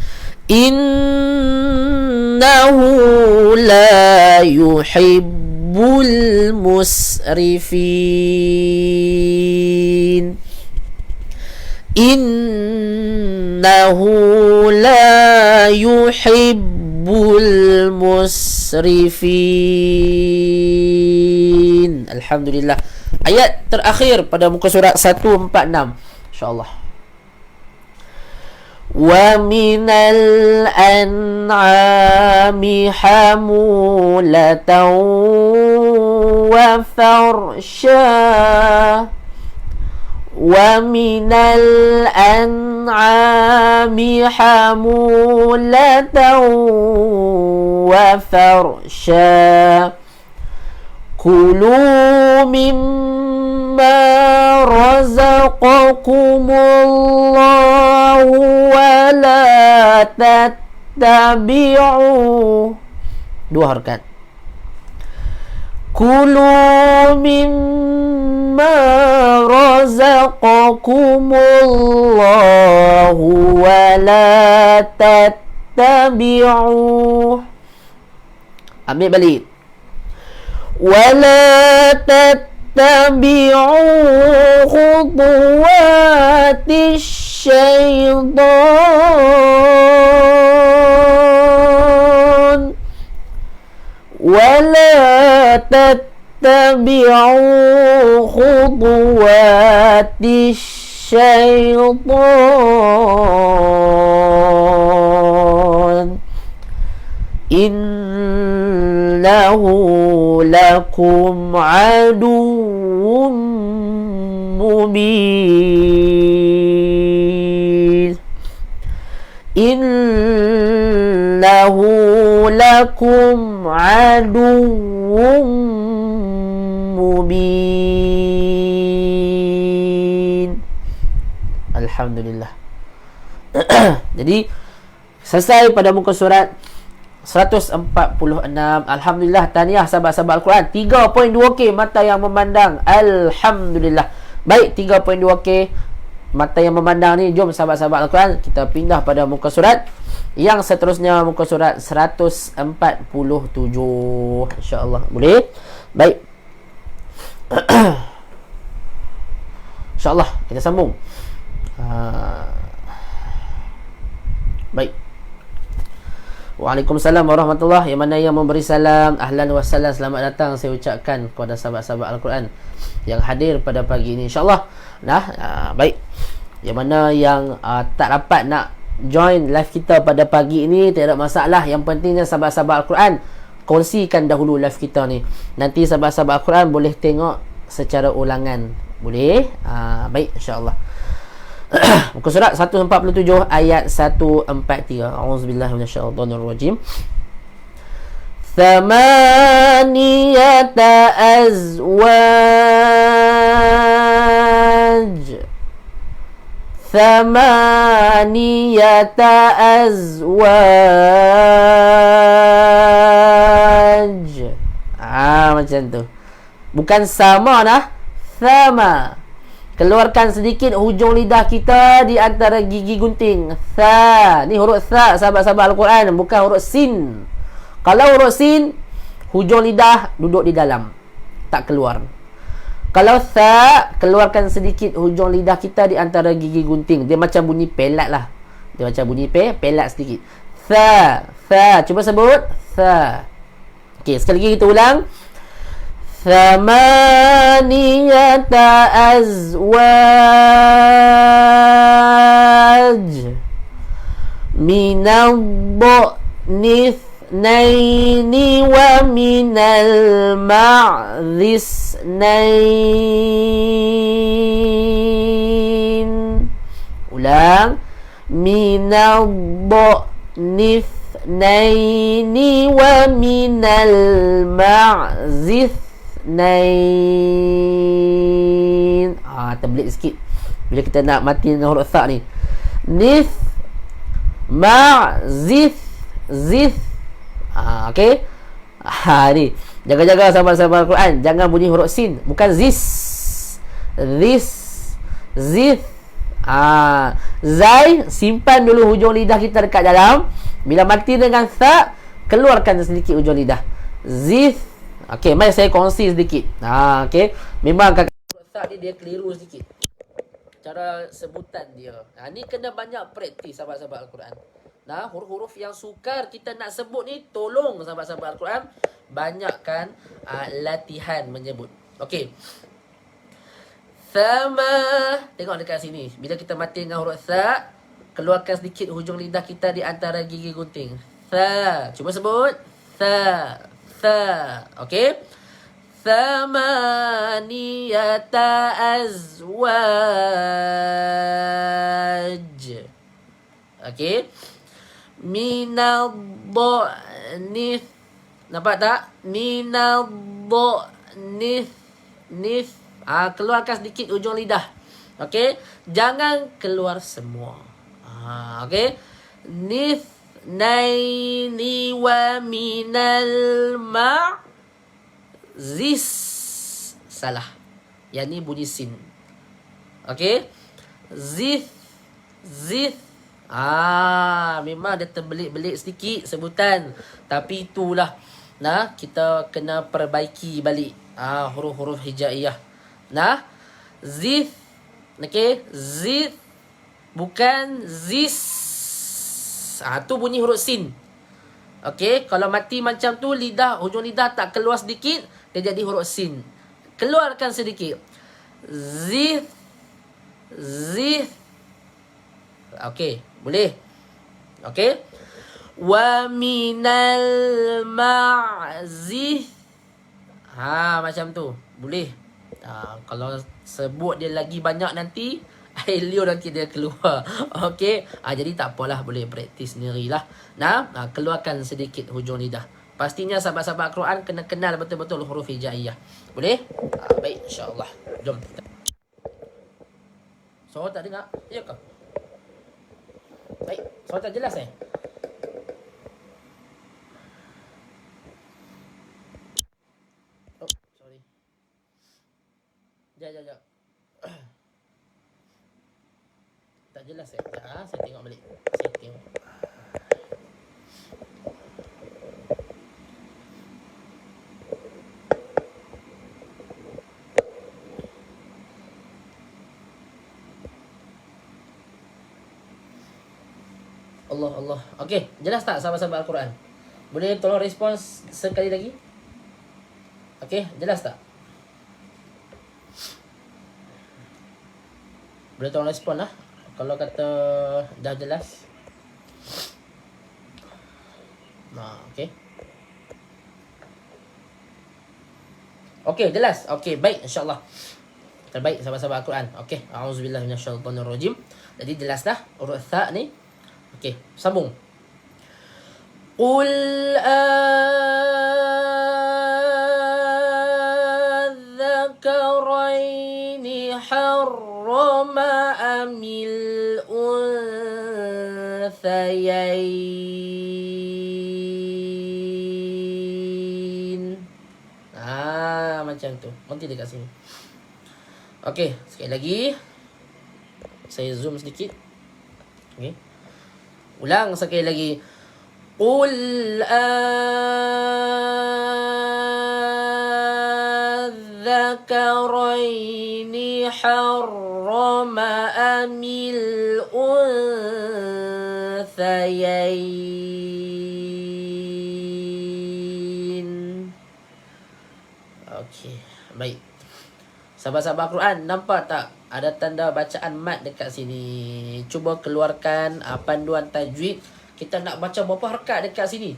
Innahu la yuhibbul musrifin. Innahu la yuhibbul musrifin. Alhamdulillah. Ayat terakhir pada muka surat 146, insya-Allah. Wa minal an'ami hamulatan wa farsha. وَمِنَ الْأَنْعَامِ حَمُولَةً وَفَرْشًا كُلُوا مِمَّا رَزَقَكُمُ اللَّهُ وَلَا تَتَّبِعُوا. Dua harakat. Kulu mimma razaqakumullahu wa la tattabi'u. Ambil balik. Wa la tattabi'u khutuwatis syaitan. ولا تتبعوا خطوات الشيطان إنه لكم عدو مبين إنه لكم عدو mubin. Alhamdulillah. Jadi selesai pada muka surat 146. Alhamdulillah, tahniah sahabat-sahabat Al-Quran. 3.2K mata yang memandang. Alhamdulillah. Baik, 3.2K mata yang memandang ni. Jom sahabat-sahabat Al-Quran, kita pindah pada muka surat yang seterusnya, muka surat 147. InsyaAllah. Boleh? Baik. InsyaAllah kita sambung. Baik. Waalaikumsalam warahmatullahi. Yang mana yang memberi salam, ahlan wa salam, selamat datang saya ucapkan kepada sahabat-sahabat Al-Quran yang hadir pada pagi ini, insyaAllah. Baik. Yang mana yang tak dapat nak join live kita pada pagi ini, tak ada masalah. Yang pentingnya sahabat-sahabat Al-Quran kongsikan dahulu live kita ni. Nanti sahabat-sahabat Al-Quran boleh tengok secara ulangan. Boleh? Baik, insyaAllah. Muka surat 147 ayat 143. A'udzubillahi minasyaitonirrajim. Thamaniyata azwaj. Thamaniyata azwaj. Macam tu. Bukan sama dah. Thama. Keluarkan sedikit hujung lidah kita di antara gigi gunting. Tha. Ni huruf tha, sahabat-sahabat Al-Quran, bukan huruf sin. Kalau huruf sin, hujung lidah duduk di dalam, tak keluar. Kalau tha, keluarkan sedikit hujung lidah kita di antara gigi gunting. Dia macam bunyi pelat lah. Dia macam bunyi pelat sedikit. Tha. Tha. Cuba sebut. Tha. Okey, sekali lagi kita ulang. Thamaniyata azwaj minal dha'ni ithnaini wa minal ma'dhi ithnain. Ulang. Minal dha'ni ithnaini wa minal ma'dhi ithnain. Terbelit sikit bila kita nak mati dengan huruf tha ni. Nith ma'zith zith. Okey. Ni jaga-jaga sahabat-sahabat Al-Quran, jangan bunyi huruf sin, bukan zis. This zith. Zai, simpan dulu hujung lidah kita dekat dalam. Bila mati dengan tha, keluarkan sedikit hujung lidah. Zith. Okey, mari saya kongsi sedikit. Okey. Memang kakak ni dia keliru sedikit cara sebutan dia. Ni kena banyak praktis sahabat-sahabat Al-Quran. Huruf-huruf yang sukar kita nak sebut ni, tolong sahabat-sahabat Al-Quran banyakkan latihan menyebut. Okey. Thama. Tengok dekat sini. Bila kita mati dengan huruf tha, keluarkan sedikit hujung lidah kita di antara gigi gunting. Tha. Cuba sebut. Tha. Tha. Okey. Thamaniyata azwaj. Okey. Minal dha'ni. Nampak tak? Minal dha'ni. Nif. Keluarkan sedikit ujung lidah. Okey. Jangan keluar semua. Okey. Nif. Naini wa minal ma'zis. Salah. Yang ni bunyi sin. Okey. Zith. Zith. Memang dia terbelit-belit sedikit sebutan. Tapi itulah. Kita kena perbaiki balik huruf-huruf hijaiyah. Zith. Okey. Zith. Bukan zis. Tu bunyi huruf sin. Okey, kalau mati macam tu, lidah, hujung lidah tak keluar sedikit, dia jadi huruf sin. Keluarkan sedikit. Zith. zih. Okey, boleh. Okey. Wa minal ma'zih. Macam tu. Boleh. Kalau sebut dia lagi banyak nanti, air liur nanti dia keluar. Okey. Jadi tak apalah, boleh praktis sendirilah. Keluarkan sedikit hujung lidah. Pastinya sahabat-sahabat Al-Quran kena kenal betul-betul huruf hijaiyah. Boleh? Baik, insya-Allah. Jom. Suara tak dengar? Ya ke? Baik, suara tak jelas Oh, sorry. Sekejap. Tak jelas saya tengok balik. Setting. Allah. Okey, jelas tak sahabat-sahabat Al-Quran? Boleh tolong respons sekali lagi? Okey, jelas tak? Boleh tolong respon lah. Kalau kata dah jelas. Okey. Okey, jelas. Okey, baik, insya-Allah. Terbaik sahabat-sahabat Al-Quran. Okey, a'udzubillahi minasyaitonirrajim. Jadi jelas dah huruf tha ni. Okey, sambung. Qul adzakaraini harrama amil unthayain. Macam tu. Nanti dekat sini. Okey, sekali lagi. Saya zoom sedikit. Okey. Ulang sekali lagi. Qul adzakaraini harrama amil unthayain. Okey, baik. Sahabat-sahabat Al-Quran, nampak tak ada tanda bacaan mat dekat sini? Cuba keluarkan panduan tajwid. Kita nak baca berapa harakat dekat sini?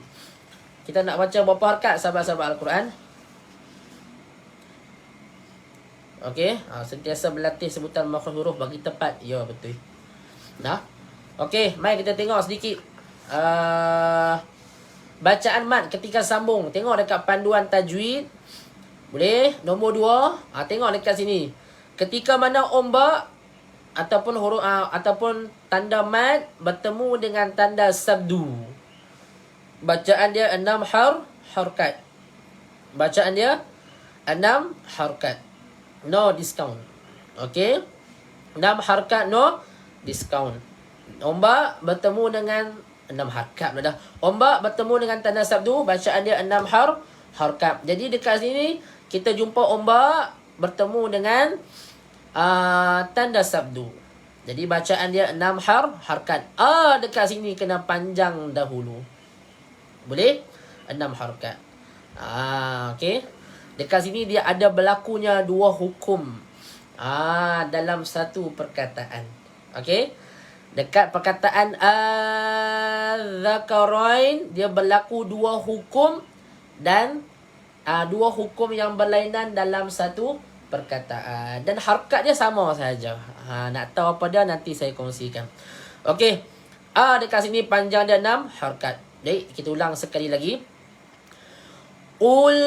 Kita nak baca berapa harakat sahabat-sahabat Al-Quran? Okey, sentiasa berlatih sebutan makhraj huruf bagi tepat. Ya, betul. Okey, mari kita tengok sedikit bacaan mat ketika sambung. Tengok dekat panduan tajwid. Boleh? Nombor 2. Tengok dekat sini. Ketika mana ombak ataupun huruf ataupun tanda mat bertemu dengan tanda sabdu. Bacaan dia 6 harakat. Bacaan dia 6 harakat. No discount. Okey? 6 harakat no discount. Ombak bertemu dengan 6 harakat dah. Ombak bertemu dengan tanda sabdu, bacaan dia 6 harakat. Jadi dekat sini kita jumpa ombak bertemu dengan tanda sabdu. Jadi bacaan dia 6 harakat. Dekat sini kena panjang dahulu. Boleh? 6 harakat. Okey. Dekat sini dia ada berlakunya 2 hukum. Dalam satu perkataan. Okey. Dekat perkataan az-zakarain dia berlaku 2 hukum dan 2 hukum yang berlainan dalam satu perkataan. Dan harakat dia sama saja. Nak tahu apa dia nanti saya kongsikan. Okey. Dekat sini panjang dia 6 harakat. Baik, kita ulang sekali lagi. Qul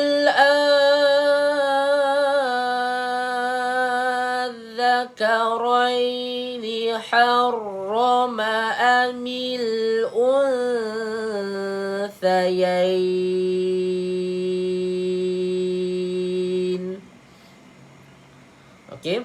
adzakaraini harrama amil unthayain. Okey.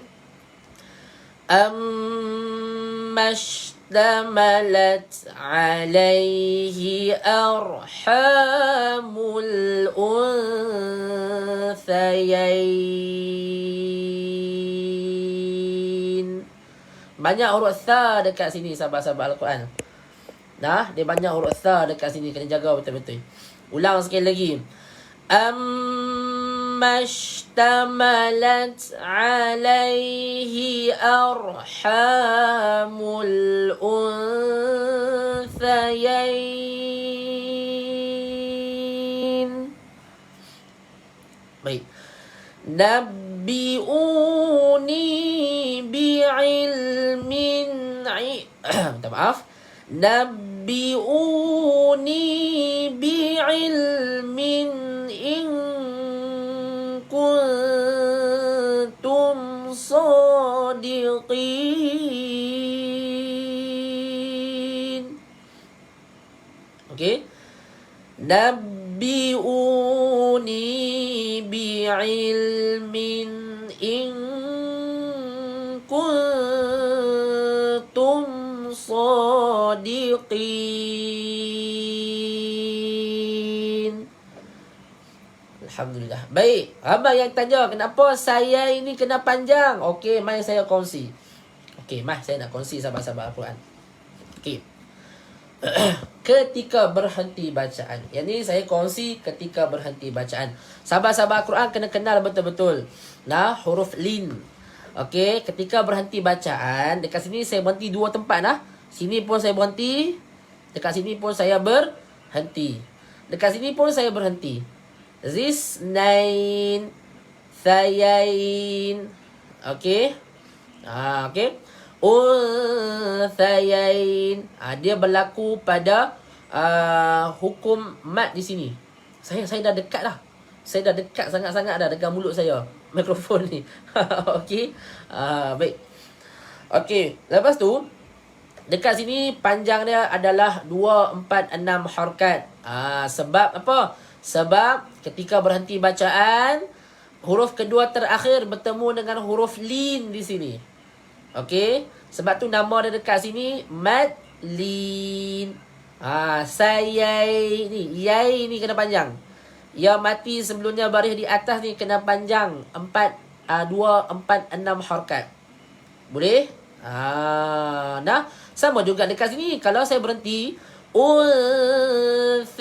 Ammashtamalat alaihi arhamul unthayain. Banyak huruf tha dekat sini sahabat-sahabat Al-Quran. Dia banyak huruf tha dekat sini, kena jaga betul-betul. Ulang sekali lagi. ما اشتملت عليه أرحام الأنثيين. Baik. Nabbi'uni bi'ilmin minta maaf. Nabbi'uni bi'ilmin in kuntum sadiqin. Okey. Nabbi'uni bi'ilmin in kuntum sadiqin. Alhamdulillah. Baik. Ramai yang tanya kenapa saya ini kena panjang. Okey, mai saya kongsi. Okey, mai saya nak kongsi sahabat-sahabat Al-Quran. Okey. Ketika berhenti bacaan. Yang ni saya kongsi ketika berhenti bacaan. Sahabat-sahabat Al-Quran kena kenal betul-betul. Nah, huruf lin. Okey, ketika berhenti bacaan, dekat sini saya berhenti dua tempat lah. Sini pun saya berhenti. Dekat sini pun saya berhenti. Dekat sini pun saya berhenti. Zisnain, thayain. Okey. Okey. Unthayain. Dia berlaku pada hukum mat di sini. Saya dah dekat dah. Saya dah dekat sangat-sangat dah dengan mulut saya. Mikrofon ni. Okey. Baik. Okey. Lepas tu, dekat sini panjang dia adalah 2, 4, 6 harakat. Sebab apa? Sebab ketika berhenti bacaan, huruf kedua terakhir bertemu dengan huruf lin di sini. Okey. Sebab tu nama dia dekat sini mad lin. Sayai ni, yai ni kena panjang. Ya mati sebelumnya baris di atas ni kena panjang 2, 4, 6 harakat. Boleh? Nah, sama juga dekat sini. Kalau saya berhenti unthayain.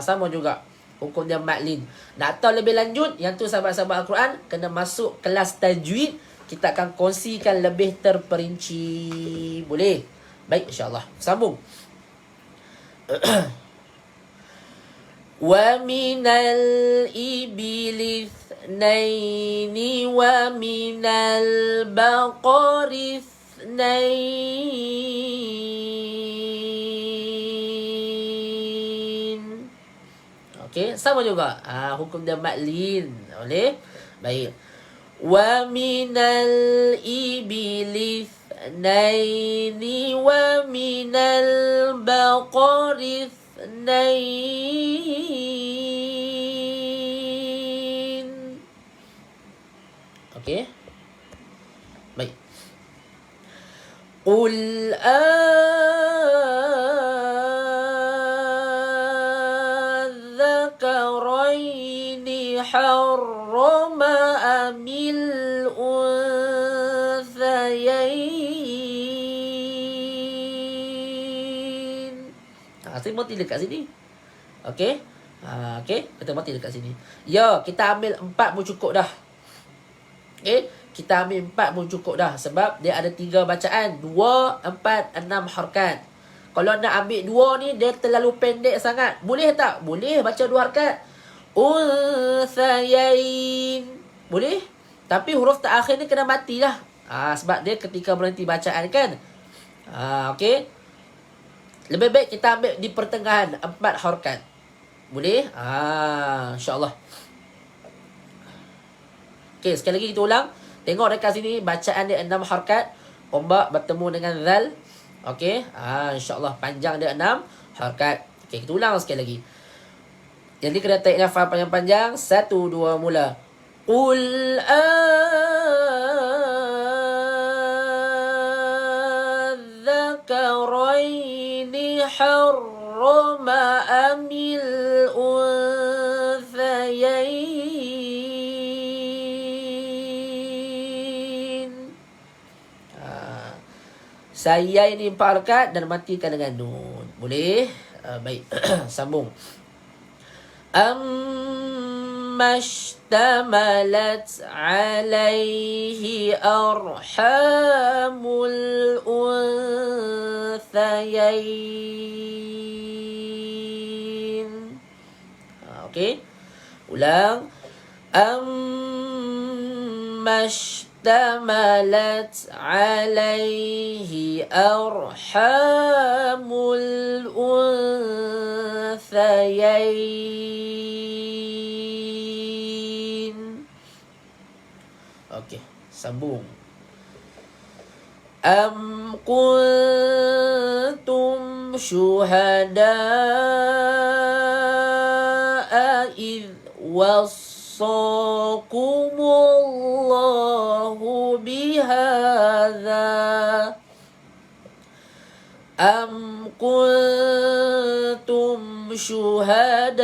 Sama juga hukum dia maklin. Nak tahu lebih lanjut, yang tu sahabat-sahabat Al-Quran kena masuk kelas tajwid. Kita akan kongsikan lebih terperinci. Boleh? Baik, insyaAllah. Sambung. Wa minal ibili ithnaini wa minal baqari ithnain. Okey, sama juga. Hukum dia maklin. Boleh? Baik. Wa minal ibili ithnaini wa minal baqari ithnain. Okey. Baik. Qul adzakaraini harrama amil unthayain. Saya mati dekat sini. Okey. Okey, kita mati dekat sini. Ya, kita ambil 4 pun cukup dah. Okey, kita ambil 4 pun cukup dah sebab dia ada 3 bacaan, 2, 4, 6 harakat. Kalau nak ambil 2 ni dia terlalu pendek sangat. Boleh tak? Boleh baca 2 harakat. Unthayain. Boleh? Tapi huruf terakhir ni kena mati lah. Sebab dia ketika berhenti bacaan kan. Okey. Lebih baik kita ambil di pertengahan 4 harakat. Boleh? InsyaAllah. Okey, sekali lagi kita ulang. Tengok dekat sini bacaan dia 6 harakat. Ombak bertemu dengan zal. Okey. InsyaAllah panjang dia 6 harakat. Okey, kita ulang sekali lagi. Jadi kena tarik nafas panjang-panjang. 1, 2, mula. Qul adzakaraini harrama amil unthayain. Saya ini 4 harakat dan matikan dengan nun. Boleh? Baik. Sambung. أَمَّا اشْتَمَلَتْ عَلَيْهِ أَرْحَامُ الْأُنْثَيَيْنِ. Okey. Ulang. أَمَّا اشْتَمَلَتْ عَلَيْهِ أَرْحَامُ الْأُنْثَيَيْنِ. Okey, sambung. أَمْ كُنْتُمْ شُهَدَاءَ إِذْ وَصَّاكُمُ اللَّهُ بِهَذَا أَمْ كُنْتُمْ شُهَدَاءَ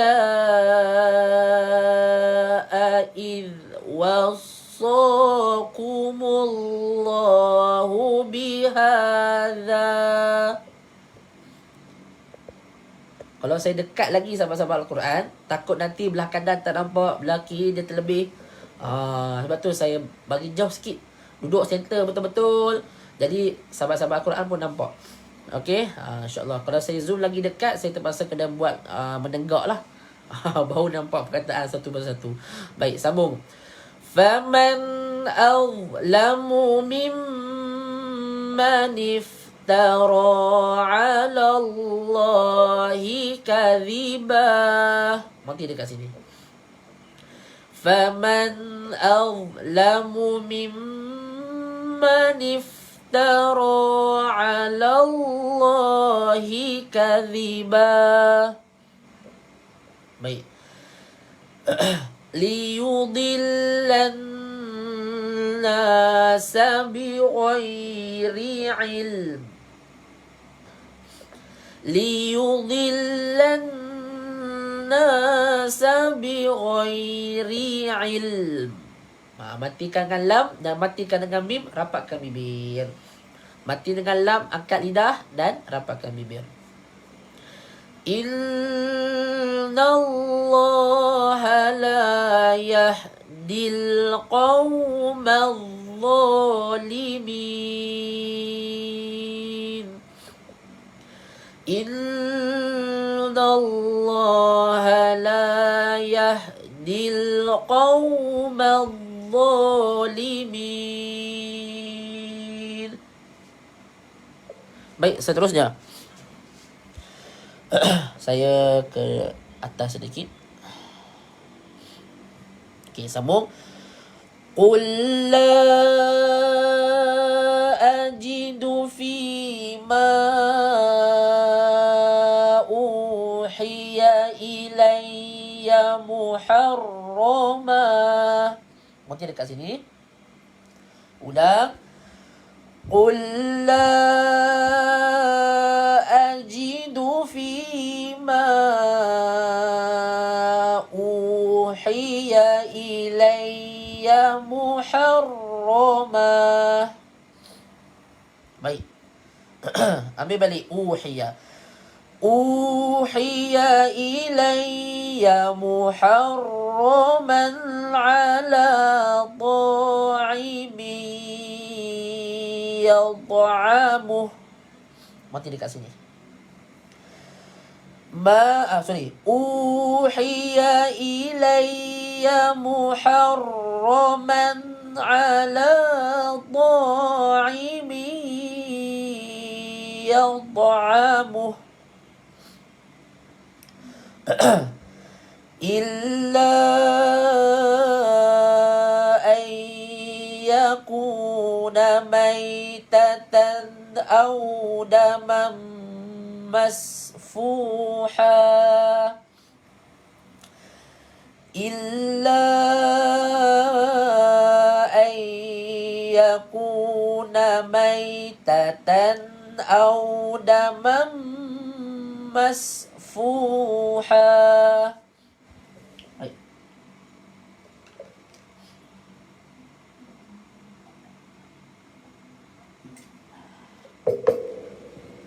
إِذْ وَصَّاكُمُ اللَّهُ بِهَذَا. Kalau saya dekat lagi sahabat-sahabat Al-Quran, takut nanti belah kanan tak nampak, belah kiri dia terlebih. Sebab tu saya bagi jauh sikit. Duduk center betul-betul. Jadi sahabat-sahabat Al-Quran pun nampak. Okey, insyaAllah. Kalau saya zoom lagi dekat, saya terpaksa kena buat menenggak lah. Baru nampak perkataan satu persatu. Baik, sambung. فَمَنْ أَظْلَمُ مِمَّنِ افترى على الله كذبا. Mati dekat sini. فَمَنْ أَظْلَمُ مِمَّنِ افترى على الله كذبا. Baik. ليضل الناس بغير علم. ليضل الناس بغير علم. Matikan dengan lam dan matikan dengan mim, rapatkan bibir. Mati dengan lam, angkat lidah dan rapatkan bibir. Innallaha la yahdil qawmal zalimin. Innallaha la yahdil qawmal zalimin. Baik, seterusnya. Saya ke atas sedikit. Okey, sambung. Qul la ajidu fima uhiya ilayya muharrama. Mungkin dekat sini. Ulang. Qul la ajidu fima uhiya ilayya muharrama. Baik. Ambil balik uhiya. Uhiya ilayya muharraman ala ta'imin yat'amuh. Mati dekat sini. Uhiya ilayya muharraman ala ta'imin yat'amuh illa an yakuna maytatan aw daman masfuha. Illa an yakuna maytatan aw daman masfuha.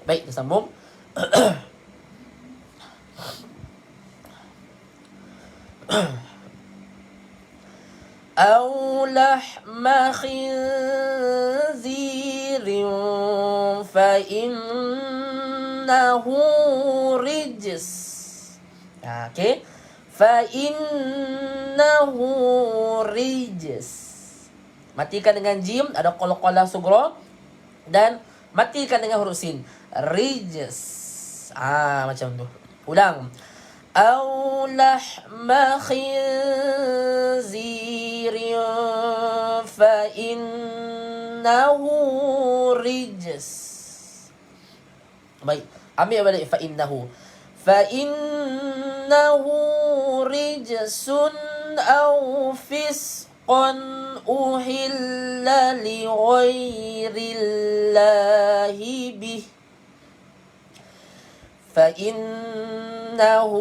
Baik, disambung. أو لحم خنزير فإنه رجس. Okay. فإنه رجس. Matikan dengan jim, ada qalqalah sughra, dan matikan dengan huruf sin. Rijs. Macam tu. Ulang. Au lahma khinzirin fa innahu rijs. Baik, ambil balik fa innahu. Fa innahu rijsun au fisqan uhilla li ghairillahi bih. Fa innahu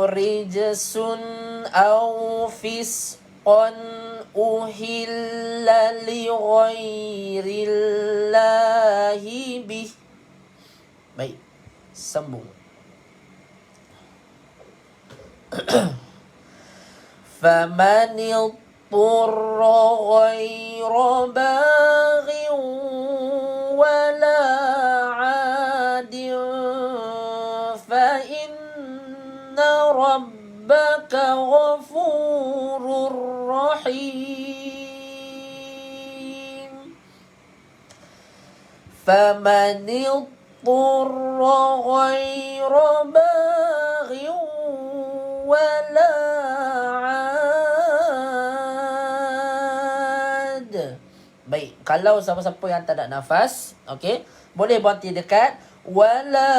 rijsun au fisqan uhilla li ghairillahi bih. Baik, sambung. فمن اضطر غير باغ ولا عاد فإن ربك غفور رحيم. فمن اضطر غير باغ ولا عاد. Baik, kalau siapa-siapa yang tak ada nafas, okey, boleh berhenti dekat wala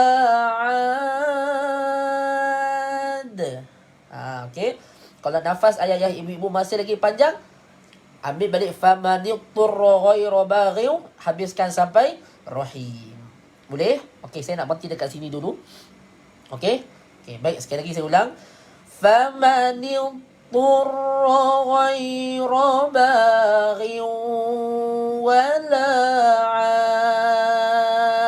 ad. Okey. Kalau nafas ayah-ayah ibu-ibu masih lagi panjang, ambil balik faman yuturra ghairu baghi, habiskan sampai rahim. Boleh? Okey, saya nak berhenti dekat sini dulu. Okey. Okey, baik, sekali lagi saya ulang. فمن اضطر غير باغ ولا عاد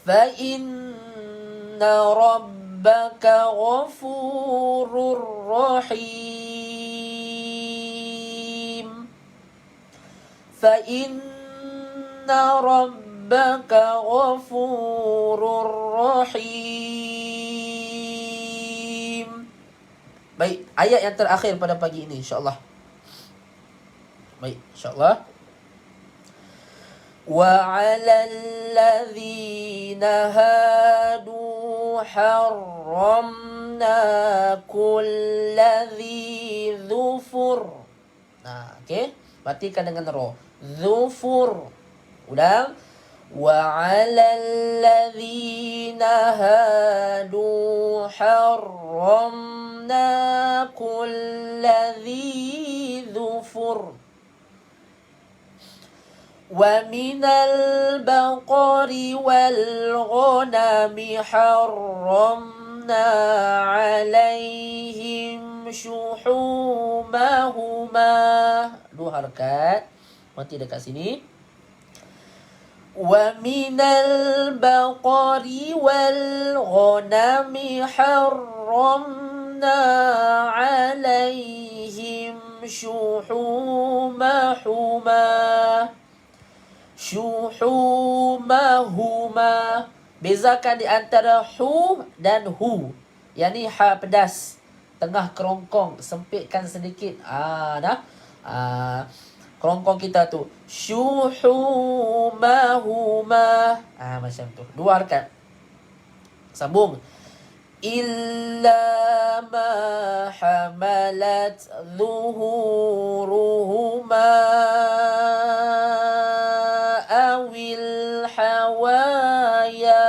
فإن ربك غفور رحيم. فإن ربك غفور رحيم. Baik, ayat yang terakhir pada pagi ini insya-Allah. Baik, insya-Allah. Wa 'alal ladzina hadu harramna kulladzi dzufur. Okey, matikan dengan ra. Dzufur. Ulang. وعلى الذين هادوا حرمنا كل ذي ظفر ومن البقر والغنم حرمنا عليهم شحومهما. Dua harakat. Mati dekat sini. ومن البقر والغنم حرمنا عليهم شحومهما. Bezakan di antara hu dan hu. Yani ha pedas, tengah kerongkong, sempitkan sedikit. Kerongkong kita tu syuhumahuma. Macam tu. Dua harakat. Sambung. Illa ma hamalat zuhuruhuma awil hawaya.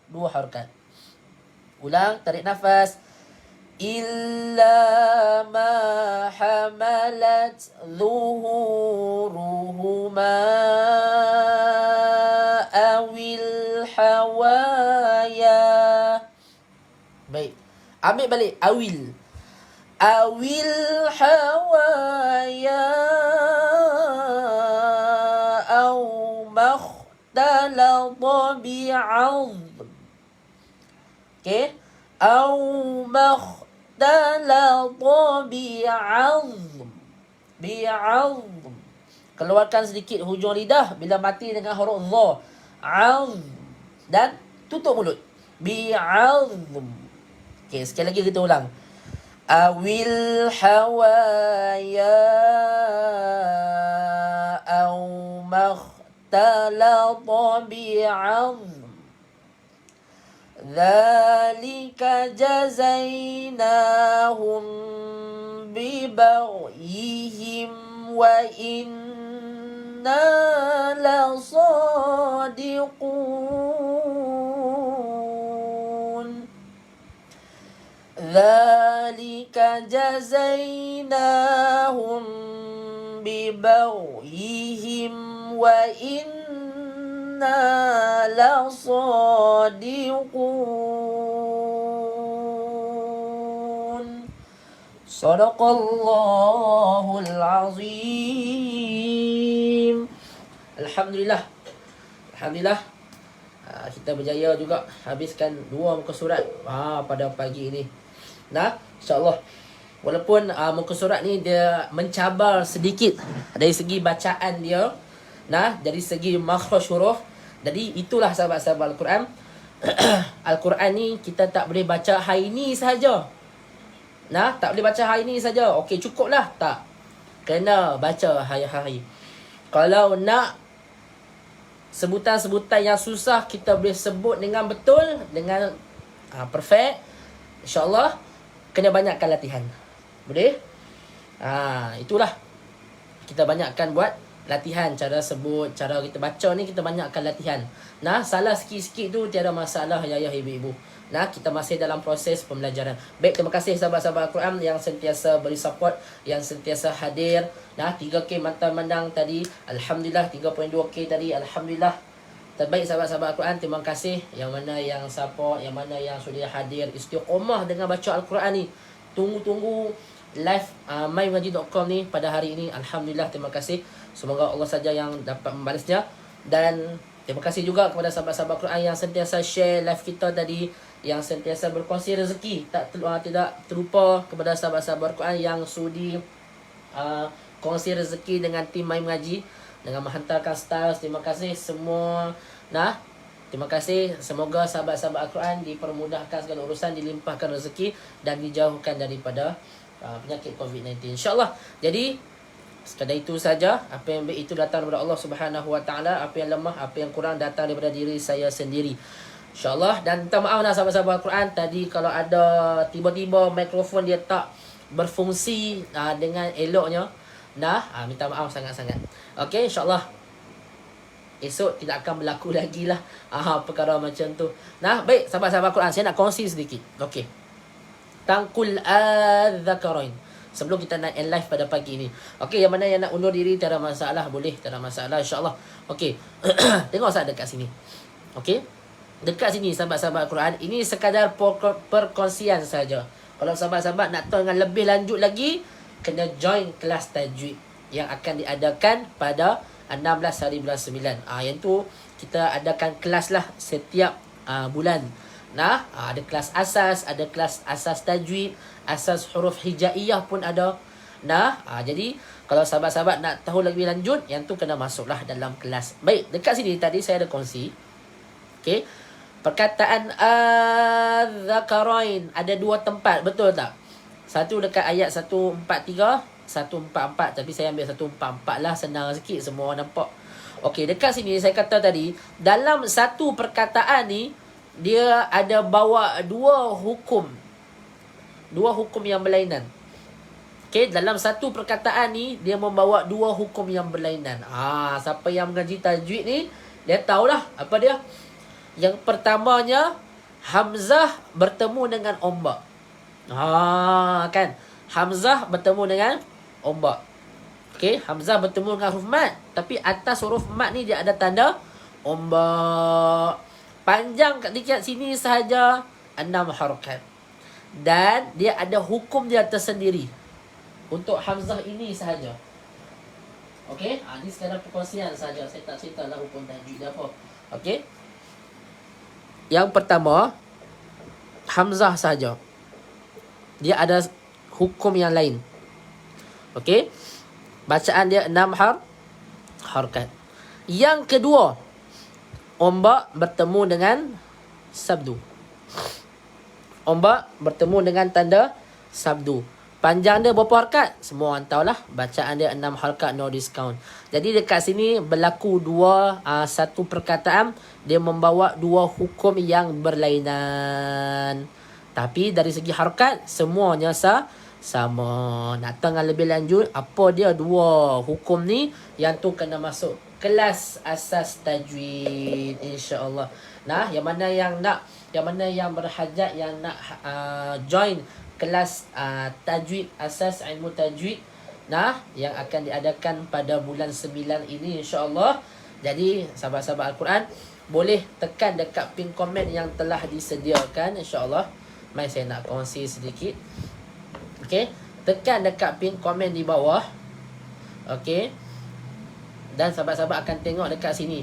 Dua harakat. Ulang, tarik nafas. Illa ma hamalat zuhuruhuma awil hawaya. Baik, ambil balik awil hawaya aw makhtalata bi'adh. Okey, Au makhtalata bi'adhm. Bi'adhm. Keluarkan sedikit hujung lidah bila mati dengan huruf dha. Adhm. Dan tutup mulut. Bi'adhm. Okey, sekali lagi kita ulang. Awil hawaya au makhtalata bi'adhm. ذلك جزيناهم ببغيهم وإنا لصادقون ذلك جزيناهم ببغيهم وإنا لصادقون صدق الله العظيم. Alhamdulillah. Alhamdulillah. Kita berjaya juga habiskan 2 muka surat pada pagi ini. Nah, insya-Allah. Walaupun muka surat ni dia mencabar sedikit dari segi bacaan dia, nah, dari segi makhraj huruf. Jadi itulah sahabat-sahabat Al-Quran. Al-Quran ni kita tak boleh baca hari ni sahaja. Nah, tak boleh baca hari ni saja. Okey, cukuplah. Tak. Kena baca hari-hari. Kalau nak sebutan-sebutan yang susah kita boleh sebut dengan betul, dengan perfect, insya-Allah kena banyakkan latihan. Boleh? Itulah. Kita banyakkan buat latihan, cara sebut, cara kita baca ni kita banyakkan latihan. Nah, salah sikit-sikit tu tiada masalah ya ibu-ibu. Nah, kita masih dalam proses pembelajaran. Baik, terima kasih sahabat-sahabat Al-Quran yang sentiasa beri support, yang sentiasa hadir. Nah, 3K mantap mandang tadi, alhamdulillah. 3.2K tadi, alhamdulillah. Terbaik sahabat-sahabat Al-Quran, terima kasih. Yang mana yang support, yang mana yang sudah hadir istiqomah dengan baca Al-Quran ni. Tunggu-tunggu live mymengaji.com ni pada hari ini. Alhamdulillah, terima kasih. Semoga Allah saja yang dapat membalasnya. Dan terima kasih juga kepada sahabat-sahabat Quran yang sentiasa share live kita tadi, yang sentiasa berkongsi rezeki. Tidak terlupa kepada sahabat-sahabat Quran yang sudi kongsi rezeki dengan tim My Mengaji dengan menghantarkan stars. Terima kasih semua. Nah, terima kasih. Semoga sahabat-sahabat Al-Quran dipermudahkan segala urusan, dilimpahkan rezeki dan dijauhkan daripada penyakit COVID-19, insya-Allah. Jadi sekadar itu saja. Apa yang baik itu datang daripada Allah Subhanahu Wa Taala. Apa yang lemah, apa yang kurang datang daripada diri saya sendiri, insya-Allah. Dan minta maaf lah sahabat-sahabat Al-Quran, tadi kalau ada tiba-tiba mikrofon dia tak berfungsi dengan eloknya. Nah, minta maaf sangat-sangat. Okey, insya-Allah esok tidak akan berlaku lagi lah perkara macam tu. Nah, baik sahabat-sahabat Al-Quran, saya nak kongsi sedikit. Okey, tangkul adzakarain sebelum kita nak end live pada pagi ni. Okey, yang mana yang nak undur diri tiada masalah, boleh, tiada masalah, insya-Allah. Okey. Tengok saya dekat sini. Okey. Dekat sini sahabat-sahabat Al-Quran, ini sekadar perkongsian saja. Kalau sahabat-sahabat nak tahu dengan lebih lanjut lagi, kena join kelas tajwid yang akan diadakan pada 16 hari bulan 9. Yang tu kita adakan kelas lah setiap bulan. Nah, ada kelas asas, ada kelas asas tajwid, asas huruf hijaiyah pun ada. Nah, jadi kalau sahabat-sahabat nak tahu lebih lanjut, yang tu kena masuklah dalam kelas. Baik, dekat sini tadi saya ada kongsi. Okey. Perkataan adzakarain ada 2 tempat, betul tak? Satu dekat ayat 143, 144, tapi saya ambil 144 lah, senang sikit, semua orang nampak. Okey, dekat sini saya kata tadi, dalam satu perkataan ni dia ada bawa 2 hukum. 2 hukum yang berlainan. Okey, dalam satu perkataan ni dia membawa 2 hukum yang berlainan. Siapa yang mengaji tajwid ni, dia tahulah apa dia. Yang pertamanya, hamzah bertemu dengan ombak. Kan? Hamzah bertemu dengan ombak. Okey, hamzah bertemu dengan huruf mat, tapi atas huruf mat ni dia ada tanda ombak. Panjang dekat sini sahaja 6 harakat. Dan dia ada hukum dia tersendiri untuk hamzah ini sahaja. Okey, ini sekadar perkongsian sahaja. Saya tak ceritalah hukum tajwid apa. Okey. Yang pertama, hamzah saja. Dia ada hukum yang lain. Okey. Bacaan dia 6 harakat. Yang kedua, ombak bertemu dengan sabdu. Ombak bertemu dengan tanda sabdu. Panjang dia berapa harakat? Semua orang tahulah. Bacaan dia 6 harakat, no discount. Jadi dekat sini berlaku satu perkataan, dia membawa dua hukum yang berlainan. Tapi dari segi harakat, semuanya sama. Nak tahu dengan lebih lanjut, apa dia dua hukum ni, yang tu kena masuk kelas asas tajwid, insya-Allah. Nah, yang mana yang berhajat, yang nak join kelas tajwid, asas ilmu tajwid, yang akan diadakan pada bulan 9 ini, insya-Allah. Jadi sahabat-sahabat Al-Quran boleh tekan dekat pin komen yang telah disediakan, insya-Allah. Mai saya nak kongsi sedikit. Okey, tekan dekat pin komen di bawah. Okey. Dan sahabat-sahabat akan tengok dekat sini.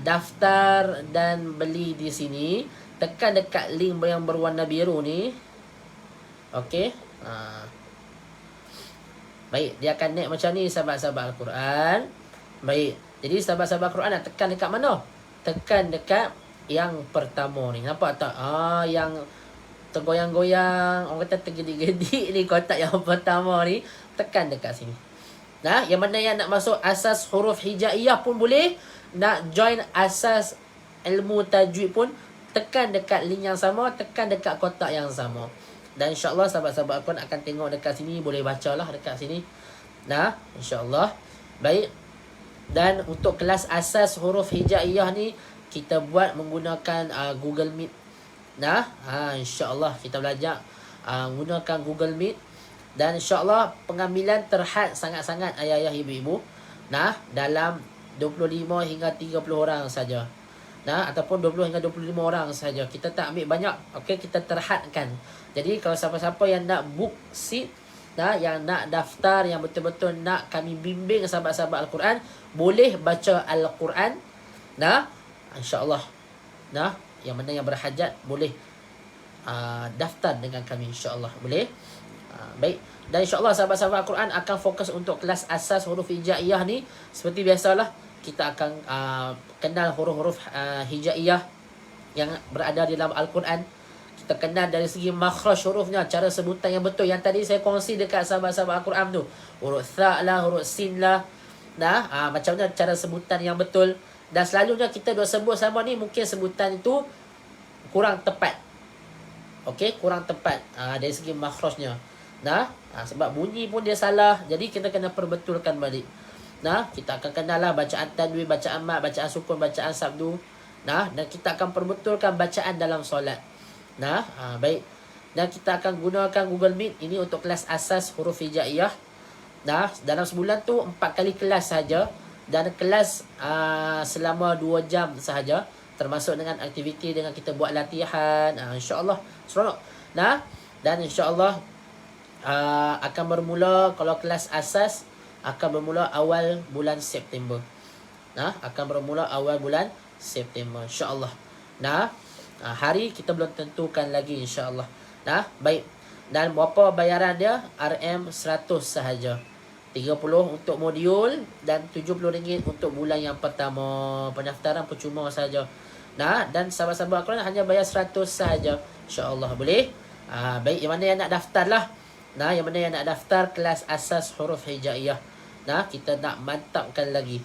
Daftar dan beli di sini. Tekan dekat link yang berwarna biru ni. Okey. Baik, dia akan naik macam ni sahabat-sahabat Al-Quran. Baik. Jadi sahabat-sahabat Al-Quran nak tekan dekat mana? Tekan dekat yang pertama ni. Nampak tak? Yang tergoyang-goyang, orang kata tergedik-gedik ni, kotak yang pertama ni, tekan dekat sini. Yang mana yang nak masuk asas huruf hijaiyah pun boleh, nak join asas ilmu tajwid pun, tekan dekat link yang sama, tekan dekat kotak yang sama. Dan insya-Allah sahabat-sahabat Al-Quran akan tengok dekat sini, boleh bacalah dekat sini. Insya-Allah. Baik. Dan untuk kelas asas huruf hijaiyah ni, kita buat menggunakan Google Meet. InsyaAllah kita belajar menggunakan Google Meet. Dan insyaAllah pengambilan terhad sangat-sangat ayah-ayah, ibu-ibu. Dalam 25 hingga 30 orang saja. Ataupun 20 hingga 25 orang saja. Kita tak ambil banyak. Okey, kita terhadkan. Jadi kalau siapa-siapa yang nak book seat, yang nak daftar, yang betul-betul nak kami bimbing sahabat-sahabat Al-Quran, boleh baca Al-Quran. InsyaAllah. Yang mana yang berhajat boleh daftar dengan kami, insya-Allah. Boleh. Baik. Dan insya-Allah sahabat-sahabat Al-Quran akan fokus untuk kelas asas huruf hijaiyah ni. Seperti biasalah, kita akan kenal huruf-huruf hijaiyah yang berada di dalam Al-Quran. Kita kenal dari segi makhraj hurufnya, cara sebutan yang betul. Yang tadi saya kongsi dekat sahabat-sahabat Al-Quran tu. Huruf tha lah, huruf sin lah. Macam mana cara sebutan yang betul. Dan selalunya kita dah sebut sama ni, mungkin sebutan itu kurang tepat. Okey, kurang tepat dari segi makhrajnya. Sebab bunyi pun dia salah. Jadi kita kena perbetulkan balik. Kita akan kenal lah bacaan tanwin, bacaan mat, bacaan sukun, bacaan sabdu. Dan kita akan perbetulkan bacaan dalam solat. Baik. Dan kita akan gunakan Google Meet ini untuk kelas asas huruf hijaiyah. Dalam sebulan tu 4 kali kelas saja. Dan kelas selama 2 jam sahaja, termasuk dengan aktiviti, dengan kita buat latihan. InsyaAllah seronok. Dan insyaAllah akan bermula, kalau kelas asas akan bermula awal bulan September. Akan bermula awal bulan September, insyaAllah. Hari kita belum tentukan lagi, insyaAllah. Baik. Dan berapa bayaran dia? RM100 sahaja. 30 untuk modul dan RM70 untuk bulan yang pertama. Pendaftaran percuma saja. Dan sahabat-sahabat Al-Quran hanya bayar 100 sahaja, insya-Allah. Boleh. Baik, yang mana yang nak daftar lah. Yang mana yang nak daftar kelas asas huruf hijaiyah. Kita nak mantapkan lagi.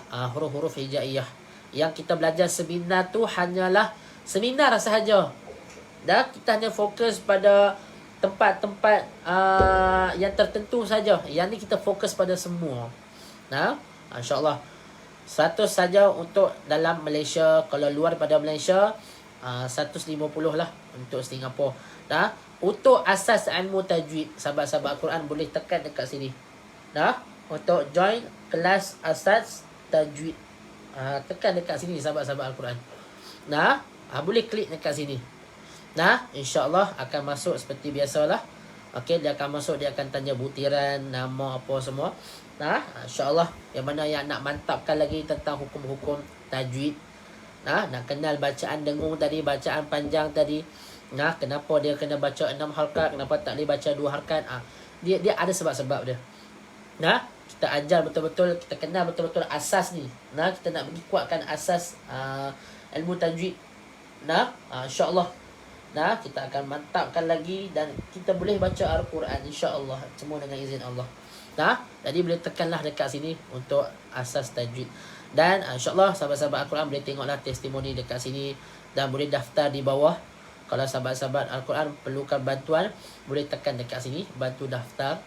Huruf-huruf hijaiyah. Yang kita belajar seminar tu hanyalah seminar sahaja. Kita hanya fokus pada tempat-tempat yang tertentu saja. Yang ni kita fokus pada semua. InsyaAllah 100 saja untuk dalam Malaysia. Kalau luar pada Malaysia 150 lah untuk Singapura. Untuk asas ilmu tajwid, sahabat-sahabat Al-Quran boleh tekan dekat sini. Untuk join kelas asas tajwid, tekan dekat sini sahabat-sahabat Al-Quran. Boleh klik dekat sini. InsyaAllah akan masuk seperti biasalah. Okey, dia akan masuk, dia akan tanya butiran, nama apa semua. InsyaAllah yang mana yang nak mantapkan lagi tentang hukum-hukum tajwid, Nah, nak kenal bacaan dengung tadi, bacaan panjang tadi. Nah, kenapa dia kena baca 6 harakat, kenapa tak boleh baca 2 harakat? Dia ada sebab-sebab dia. Nah, kita ajar betul-betul, kita kenal betul-betul asas ni. Nah, kita nak bagi kuatkan asas ilmu tajwid. Nah, insya-Allah. Nah, kita akan mantapkan lagi dan kita boleh baca Al-Quran insya-Allah, semua dengan izin Allah. Nah, jadi boleh tekanlah dekat sini untuk asas tajwid. Dan insya-Allah sahabat-sahabat Al-Quran boleh tengoklah testimoni dekat sini dan boleh daftar di bawah. Kalau sahabat-sahabat Al-Quran perlukan bantuan, boleh tekan dekat sini, bantu daftar.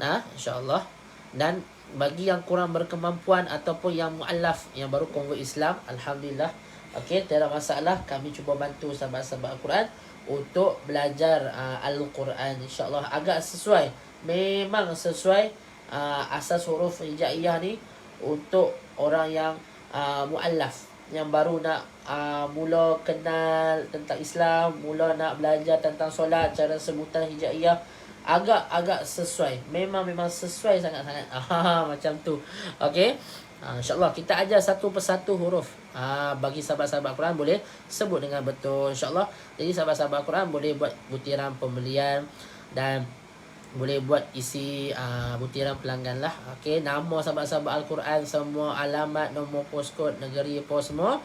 Nah, insya-Allah. Dan bagi yang kurang berkemampuan ataupun yang mu'allaf, yang baru convert Islam, alhamdulillah, okey, tiada masalah, kami cuba bantu sahabat-sahabat Al-Quran untuk belajar Al-Quran insya-Allah. Agak sesuai, memang sesuai asas huruf hijaiyah ni untuk orang yang mu'allaf, yang baru nak mula kenal tentang Islam, mula nak belajar tentang solat, cara sebutan hijaiyah. Agak sesuai, memang sesuai sangat-sangat. Macam tu. Okey, insya-Allah kita ajar satu persatu huruf. Bagi sahabat-sahabat Quran boleh sebut dengan betul insya-Allah. Jadi sahabat-sahabat Quran boleh buat butiran pembelian dan boleh buat isi butiran pelanggan lah. Okey, nama sahabat-sahabat Al-Quran semua, alamat, nombor postcode, negeri pos semua,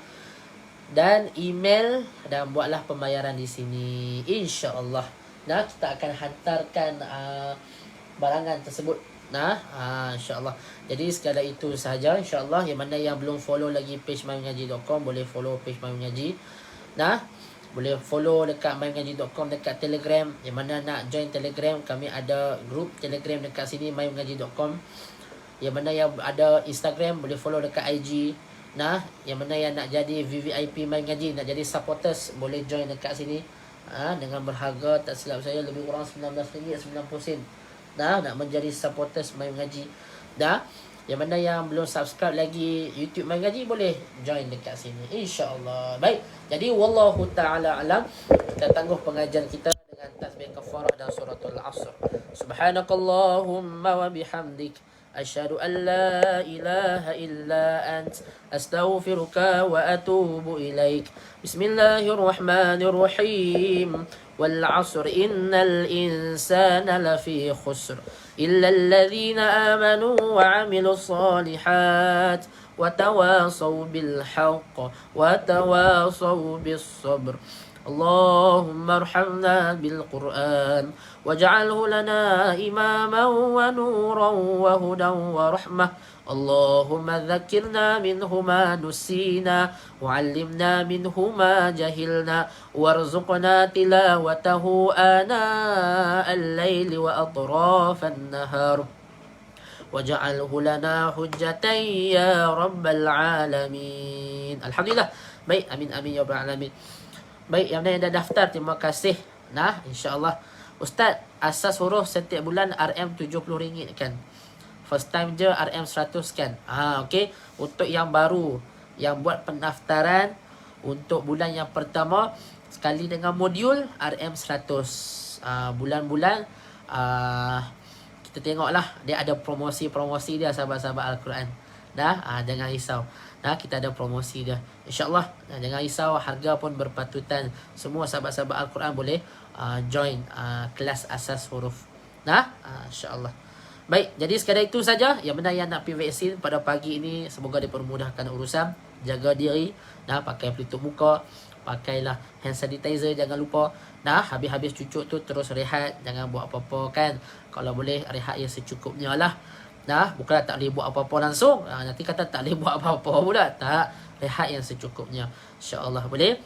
dan email, dan buatlah pembayaran di sini insya-Allah. Nah, kita akan hantarkan barangan tersebut. Nah, insya-Allah. Jadi sekadar itu sahaja insya-Allah. Yang mana yang belum follow lagi page mymengaji.com, boleh follow page mymengaji. Nah, boleh follow dekat mymengaji.com dekat Telegram. Yang mana nak join Telegram, kami ada grup Telegram dekat sini mymengaji.com. Yang mana yang ada Instagram, boleh follow dekat IG. Nah, yang mana yang nak jadi VVIP mymengaji, nak jadi supporters, boleh join dekat sini. Dengan berharga, tak silap saya, lebih kurang RM19.90. Nak menjadi supporters Main Mengaji. Yang mana yang belum subscribe lagi YouTube Main Mengaji, boleh join dekat sini insya-Allah. Baik, jadi wallahu taala alam. Kita tangguh pengajian kita dengan tasbih kafarah dan suratul Asr. Subhanakallahumma wa bihamdik, asyhadu an la ilaha illa ant, astaghfiruka wa atubu ilaik. Bismillahirrahmanirrahim. Wal 'asr innal insana lafi khusr illa alladhina amanu wa 'amilus solihat wa tawasaw bil haqq wa tawasaw bis sabr. اللهم ارحمنا بالقرآن واجعله لنا إماما ونورا وهدى ورحمة. اللهم ذكرنا منه ما نسينا وعلمنا منه ما جهلنا وارزقنا تلاوته آناء الليل وأطراف النهار واجعله لنا حجة يا رب العالمين. Alhamdulillah. Baik, amin amin ya rabbal alamin. Baik, yang dah daftar, terima kasih. Nah, insya-Allah. Ustaz, asas huruf setiap bulan RM70 kan? First time je RM100 kan? Okey. Untuk yang baru, yang buat pendaftaran untuk bulan yang pertama, sekali dengan modul RM100. Bulan-bulan kita tengoklah, dia ada promosi-promosi dia sahabat-sahabat Al-Quran. Jangan risau. Kita ada promosi dia insya-Allah. Jangan risau, harga pun berpatutan. Semua sahabat-sahabat Al-Quran boleh join kelas asas huruf. Insya-Allah. Baik, jadi sekadar itu saja. Yang mana yang nak pergi vaksin pada pagi ini, semoga dipermudahkan urusan. Jaga diri, pakai pelitup muka, pakailah hand sanitizer, jangan lupa. Habis-habis cucuk tu terus rehat, jangan buat apa-apa kan. Kalau boleh rehat yang secukupnya lah. Bukanlah tak boleh buat apa-apa langsung. Nanti kata tak boleh buat apa-apa pula. Tak, rehat yang secukupnya. InsyaAllah boleh.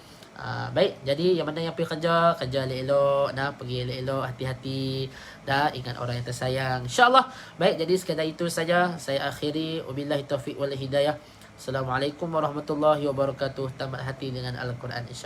Baik, jadi yang mana yang pergi kerja elok-elok. Pergi elok-elok, hati-hati. Ingat orang yang tersayang. InsyaAllah. Baik, jadi sekadar itu saja. Saya akhiri. Wabillahi taufiq wal hidayah. Assalamualaikum warahmatullahi wabarakatuh. Tamat hati dengan Al-Quran insyaAllah.